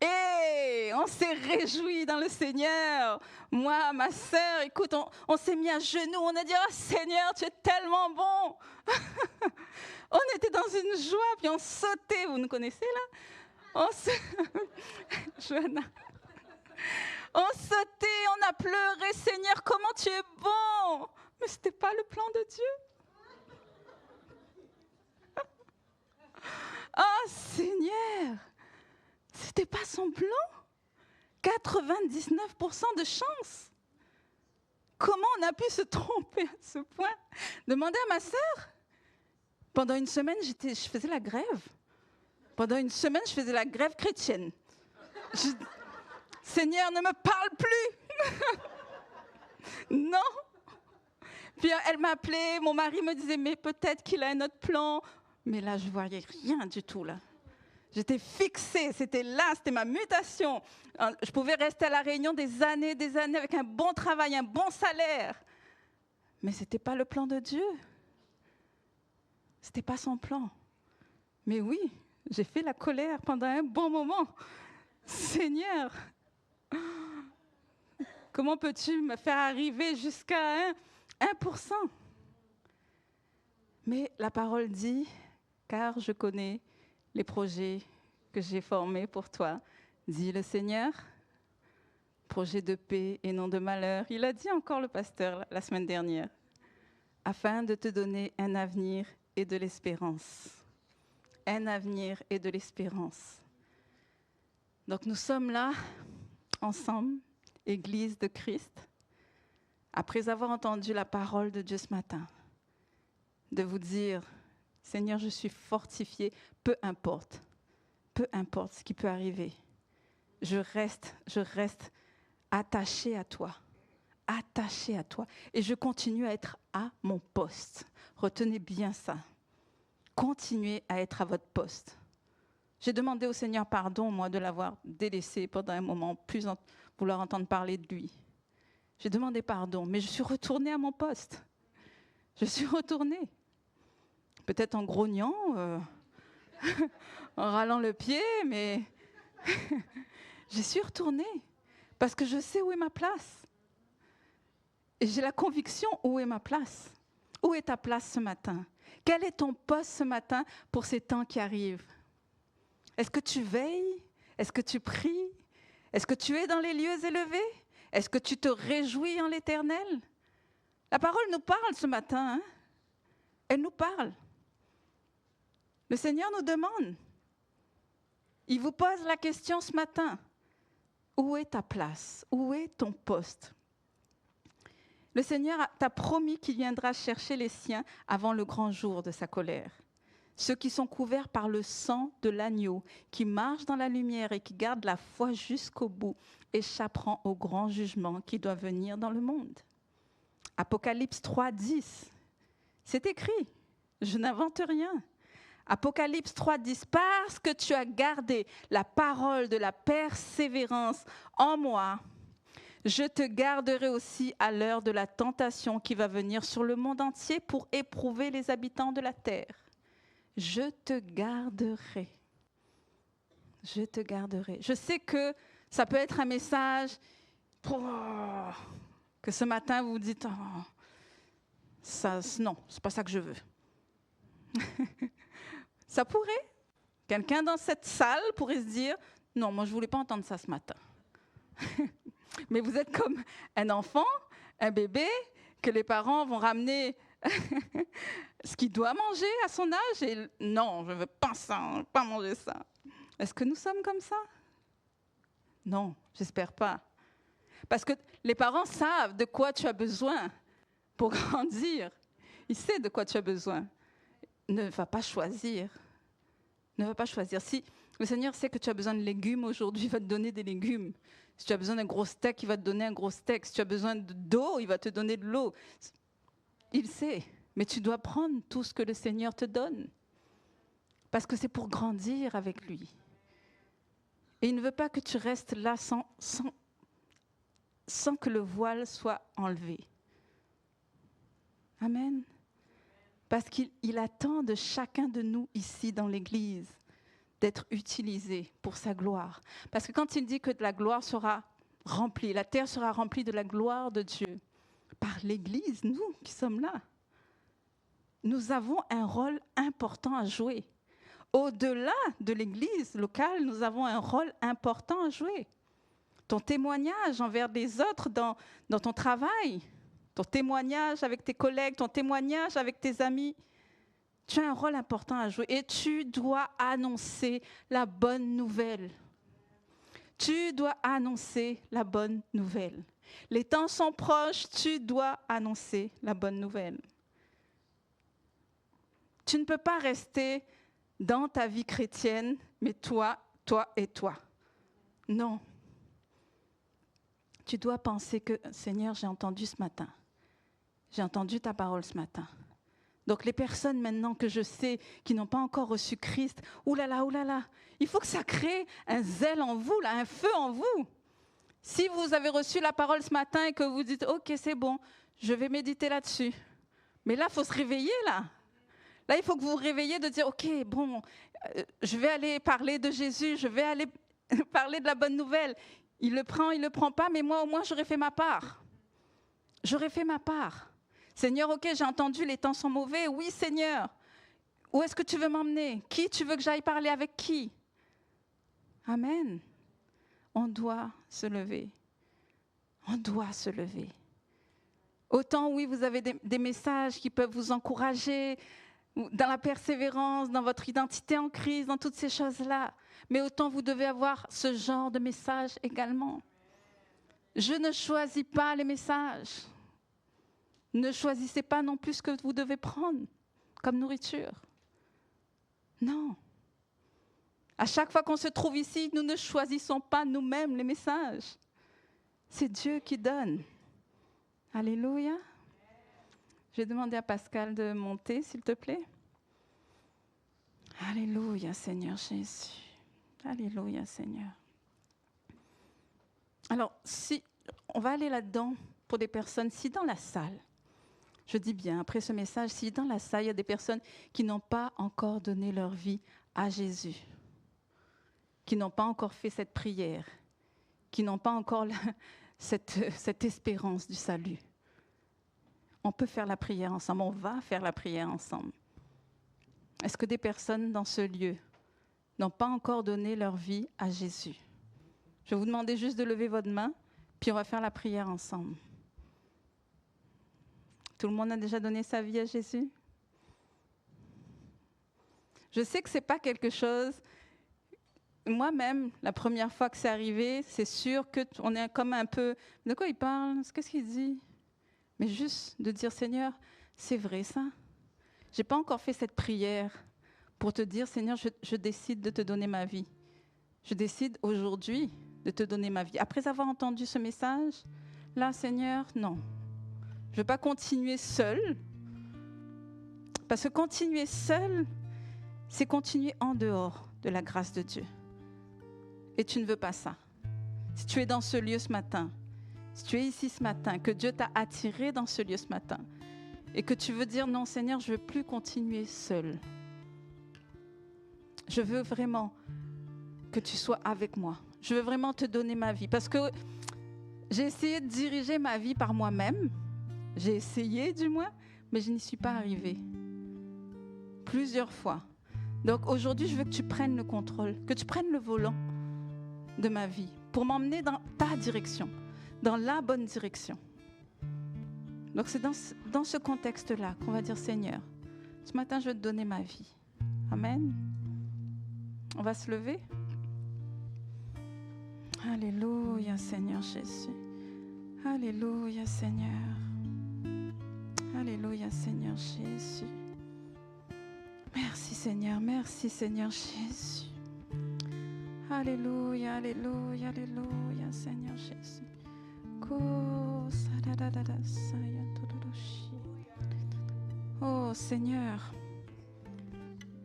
Et on s'est réjouis dans le Seigneur. Moi, ma sœur, écoute, on s'est mis à genoux. On a dit, « Oh Seigneur, tu es tellement bon. » On était dans une joie, puis on sautait. Vous nous connaissez là? Joanna. On sautait, on a pleuré. « Seigneur, comment tu es bon. » Mais ce n'était pas le plan de Dieu. Oh Seigneur, c'était pas son plan. 99% de chance. Comment on a pu se tromper à ce point? Demandez à ma sœur. Pendant une semaine, je faisais la grève. Pendant une semaine, je faisais la grève chrétienne. Seigneur, ne me parle plus. Non. Puis elle m'appelait, mon mari me disait, mais peut-être qu'il a un autre plan. Mais là, je ne voyais rien du tout, là. J'étais fixée, c'était là, c'était ma mutation. Je pouvais rester à La Réunion des années avec un bon travail, un bon salaire. Mais ce n'était pas le plan de Dieu. Ce n'était pas son plan. Mais oui, j'ai fait la colère pendant un bon moment. Seigneur, comment peux-tu me faire arriver jusqu'à 1%? Mais la parole dit, car je connais les projets que j'ai formés pour toi, dit le Seigneur, projet de paix et non de malheur. Il a dit encore le pasteur la semaine dernière, afin de te donner un avenir et de l'espérance. Un avenir et de l'espérance. Donc nous sommes là, ensemble, Église de Christ, après avoir entendu la parole de Dieu ce matin, de vous dire, Seigneur, je suis fortifié, peu importe peu importe ce qui peut arriver, je reste attachée à toi. Attachée à toi. Et je continue à être à mon poste. Retenez bien ça. Continuez à être à votre poste. J'ai demandé au Seigneur pardon, moi, de l'avoir délaissé pendant un moment, vouloir entendre parler de lui. J'ai demandé pardon, mais je suis retournée à mon poste. Je suis retournée. Peut-être en grognant, en râlant le pied, mais j'y suis retournée parce que je sais où est ma place. Et j'ai la conviction où est ma place. Où est ta place ce matin? Quel est ton poste ce matin pour ces temps qui arrivent? Est-ce que tu veilles? Est-ce que tu pries? Est-ce que tu es dans les lieux élevés? Est-ce que tu te réjouis en l'Éternel? La parole nous parle ce matin. Hein? Elle nous parle. Le Seigneur nous demande. Il vous pose la question ce matin. Où est ta place? Où est ton poste? Le Seigneur t'a promis qu'il viendra chercher les siens avant le grand jour de sa colère. Ceux qui sont couverts par le sang de l'agneau, qui marchent dans la lumière et qui gardent la foi jusqu'au bout, échapperont au grand jugement qui doit venir dans le monde. Apocalypse 3:10, c'est écrit, je n'invente rien. Apocalypse 3:10, parce que tu as gardé la parole de la persévérance en moi, je te garderai aussi à l'heure de la tentation qui va venir sur le monde entier pour éprouver les habitants de la terre. Je te garderai. Je te garderai. Je sais que ça peut être un message que ce matin vous vous dites non, c'est pas ça que je veux. Ça pourrait. Quelqu'un dans cette salle pourrait se dire non, moi je voulais pas entendre ça ce matin. Mais vous êtes comme un enfant, un bébé, que les parents vont ramener ce qu'il doit manger à son âge. Et non, je ne veux pas ça, je ne veux pas manger ça. Est-ce que nous sommes comme ça? Non, j'espère pas. Parce que les parents savent de quoi tu as besoin pour grandir. Ils savent de quoi tu as besoin. Ne va pas choisir. Ne va pas choisir. Si le Seigneur sait que tu as besoin de légumes aujourd'hui, il va te donner des légumes. Si tu as besoin d'un gros steak, il va te donner un gros steak. Si tu as besoin d'eau, il va te donner de l'eau. Il sait, mais tu dois prendre tout ce que le Seigneur te donne. Parce que c'est pour grandir avec lui. Et il ne veut pas que tu restes là sans que le voile soit enlevé. Amen. Parce qu'il attend de chacun de nous ici dans l'Église d'être utilisé pour sa gloire. Parce que quand il dit que la gloire sera remplie, la terre sera remplie de la gloire de Dieu, par l'Église, nous qui sommes là, nous avons un rôle important à jouer. Au-delà de l'Église locale, nous avons un rôle important à jouer. Ton témoignage envers les autres dans ton travail, ton témoignage avec tes collègues, ton témoignage avec tes amis, tu as un rôle important à jouer et tu dois annoncer la bonne nouvelle. Tu dois annoncer la bonne nouvelle. Les temps sont proches, tu dois annoncer la bonne nouvelle. Tu ne peux pas rester dans ta vie chrétienne, mais toi et toi. Non. Tu dois penser que, Seigneur, j'ai entendu ce matin. J'ai entendu ta parole ce matin. Donc les personnes maintenant que je sais qui n'ont pas encore reçu Christ, oulala, il faut que ça crée un zèle en vous, là, un feu en vous. Si vous avez reçu la parole ce matin et que vous dites, ok, c'est bon, je vais méditer là-dessus. Mais là, il faut se réveiller, là. Là, il faut que vous vous réveilliez de dire, ok, bon, je vais aller parler de Jésus, je vais aller parler de la bonne nouvelle. Il le prend pas, mais moi, au moins, j'aurais fait ma part. J'aurais fait ma part. Seigneur, ok, j'ai entendu, les temps sont mauvais. Oui, Seigneur. Où est-ce que tu veux m'emmener? Qui tu veux que j'aille parler avec qui? Amen. On doit se lever. On doit se lever. Autant, oui, vous avez des messages qui peuvent vous encourager dans la persévérance, dans votre identité en Christ, dans toutes ces choses-là. Mais autant, vous devez avoir ce genre de message également. Je ne choisis pas les messages. Ne choisissez pas non plus ce que vous devez prendre comme nourriture. Non. À chaque fois qu'on se trouve ici, nous ne choisissons pas nous-mêmes les messages. C'est Dieu qui donne. Alléluia. Je vais demander à Pascal de monter, s'il te plaît. Alléluia, Seigneur Jésus. Alléluia, Seigneur. Alors, si on va aller là-dedans pour des personnes, si dans la salle, je dis bien, après ce message, si dans la salle, il y a des personnes qui n'ont pas encore donné leur vie à Jésus, qui n'ont pas encore fait cette prière, qui n'ont pas encore cette espérance du salut, on peut faire la prière ensemble, on va faire la prière ensemble. Est-ce que des personnes dans ce lieu n'ont pas encore donné leur vie à Jésus? Je vais vous demander juste de lever votre main, puis on va faire la prière ensemble. Tout le monde a déjà donné sa vie à Jésus? Je sais que ce n'est pas quelque chose... Moi-même, la première fois que c'est arrivé, c'est sûr qu'on est comme un peu... De quoi il parle? Qu'est-ce qu'il dit? Mais juste de dire, Seigneur, c'est vrai ça? Je n'ai pas encore fait cette prière pour te dire, Seigneur, je décide de te donner ma vie. Je décide aujourd'hui de te donner ma vie. Après avoir entendu ce message, là, Seigneur, non. Je ne veux pas continuer seul. Parce que continuer seul, c'est continuer en dehors de la grâce de Dieu. Et tu ne veux pas ça. Si tu es dans ce lieu ce matin, si tu es ici ce matin, que Dieu t'a attiré dans ce lieu ce matin, et que tu veux dire, non Seigneur, je ne veux plus continuer seul. Je veux vraiment que tu sois avec moi. Je veux vraiment te donner ma vie. Parce que j'ai essayé de diriger ma vie par moi-même. J'ai essayé du moins, mais je n'y suis pas arrivée. Plusieurs fois. Donc aujourd'hui, je veux que tu prennes le contrôle, que tu prennes le volant de ma vie pour m'emmener dans ta direction, dans la bonne direction. Donc c'est dans ce contexte-là qu'on va dire, Seigneur, ce matin, je veux te donner ma vie. Amen. On va se lever. Alléluia, Seigneur Jésus. Alléluia, Seigneur. Alléluia, Seigneur Jésus. Merci, Seigneur Jésus. Alléluia, alléluia, alléluia, Seigneur Jésus. Oh Seigneur,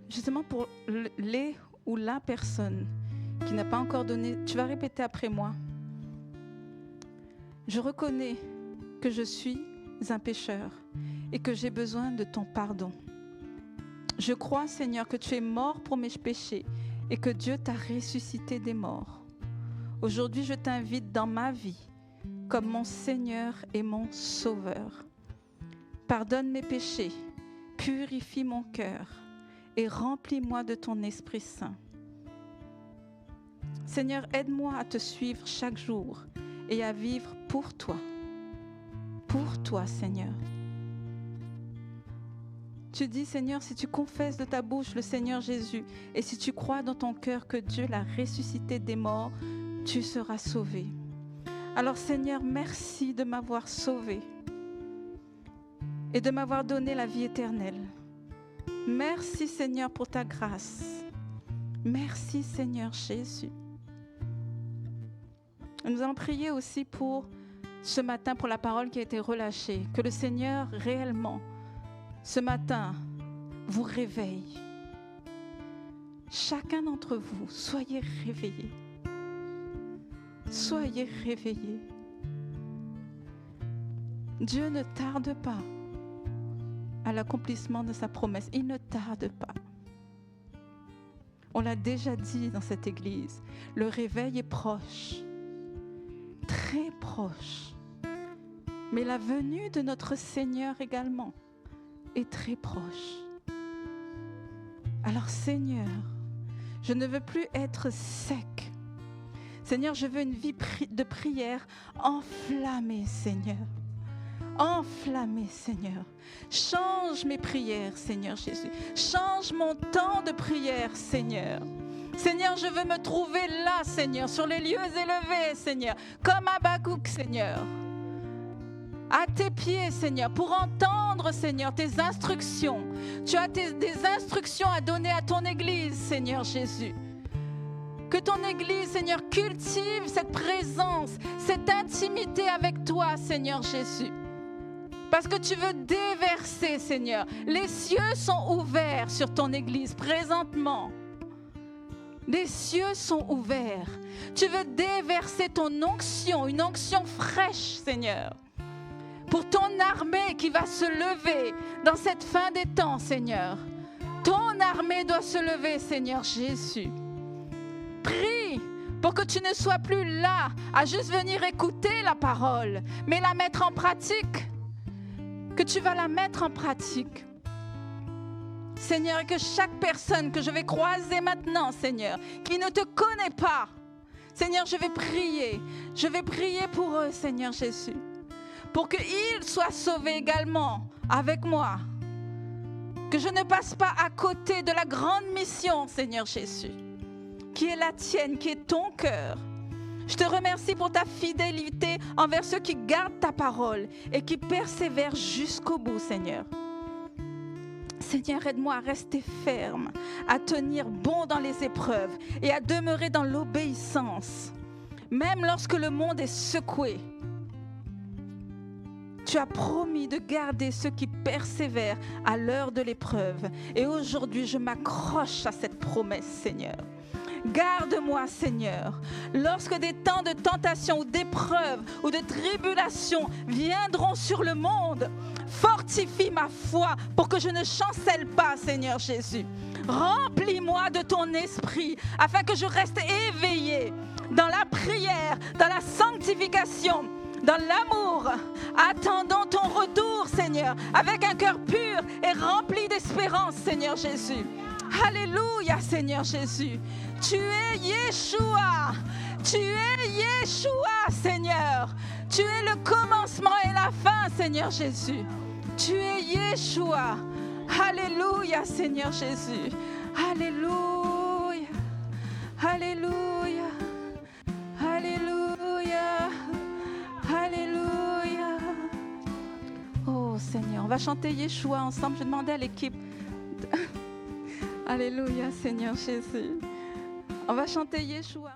justement pour les ou la personne qui n'a pas encore donné, tu vas répéter après moi. Je reconnais que je suis un pécheur et que j'ai besoin de ton pardon. Je crois, Seigneur, que tu es mort pour mes péchés et que Dieu t'a ressuscité des morts. Aujourd'hui, je t'invite dans ma vie comme mon Seigneur et mon Sauveur. Pardonne mes péchés, purifie mon cœur et remplis-moi de ton Esprit Saint. Seigneur, aide-moi à te suivre chaque jour et à vivre pour toi. Pour toi, Seigneur. Tu dis, Seigneur, si tu confesses de ta bouche le Seigneur Jésus et si tu crois dans ton cœur que Dieu l'a ressuscité des morts, tu seras sauvé. Alors, Seigneur, merci de m'avoir sauvé et de m'avoir donné la vie éternelle. Merci, Seigneur, pour ta grâce. Merci, Seigneur Jésus. Nous allons prier aussi pour ce matin, pour la parole qui a été relâchée. Que le Seigneur réellement, ce matin, vous réveille. Chacun d'entre vous, soyez réveillés. Soyez réveillés. Dieu ne tarde pas à l'accomplissement de sa promesse. Il ne tarde pas. On l'a déjà dit dans cette église. Le réveil est proche. Très proche. Mais la venue de notre Seigneur également est très proche. Alors Seigneur, je ne veux plus être sec. Seigneur, je veux une vie de prière enflammée, Seigneur. Enflammée, Seigneur. Change mes prières, Seigneur Jésus. Change mon temps de prière, Seigneur. Seigneur, je veux me trouver là, Seigneur, sur les lieux élevés, Seigneur, comme Habakkuk, Seigneur. À tes pieds, Seigneur, pour entendre, Seigneur, tes instructions. Tu as des instructions à donner à ton Église, Seigneur Jésus. Que ton Église, Seigneur, cultive cette présence, cette intimité avec toi, Seigneur Jésus. Parce que tu veux déverser, Seigneur. Les cieux sont ouverts sur ton Église présentement. Les cieux sont ouverts. Tu veux déverser ton onction, une onction fraîche, Seigneur. Pour ton armée qui va se lever dans cette fin des temps, Seigneur. Ton armée doit se lever, Seigneur Jésus. Prie pour que tu ne sois plus là à juste venir écouter la parole, mais la mettre en pratique. Que tu vas la mettre en pratique. Seigneur, et que chaque personne que je vais croiser maintenant, Seigneur, qui ne te connaît pas, Seigneur, je vais prier pour eux, Seigneur Jésus, pour qu'ils soient sauvés également avec moi, que je ne passe pas à côté de la grande mission, Seigneur Jésus, qui est la tienne, qui est ton cœur. Je te remercie pour ta fidélité envers ceux qui gardent ta parole et qui persévèrent jusqu'au bout, Seigneur. Seigneur, aide-moi à rester ferme, à tenir bon dans les épreuves et à demeurer dans l'obéissance. Même lorsque le monde est secoué, tu as promis de garder ceux qui persévèrent à l'heure de l'épreuve. Et aujourd'hui, je m'accroche à cette promesse, Seigneur. Garde-moi, Seigneur, lorsque des temps de tentation ou d'épreuve ou de tribulation viendront sur le monde. Fortifie ma foi pour que je ne chancelle pas, Seigneur Jésus. Remplis-moi de ton esprit afin que je reste éveillé dans la prière, dans la sanctification, dans l'amour. Attendons ton retour, Seigneur, avec un cœur pur et rempli d'espérance, Seigneur Jésus. Alléluia, Seigneur Jésus. Tu es Yeshua. Tu es Yeshua, Seigneur. Tu es le commencement et la fin, Seigneur Jésus. Tu es Yeshua. Alléluia, Seigneur Jésus. Alléluia. Alléluia. Alléluia. Alléluia. Oh Seigneur, on va chanter Yeshua ensemble. Je vais demander à l'équipe. Alléluia, Seigneur Jésus. On va chanter Yeshua.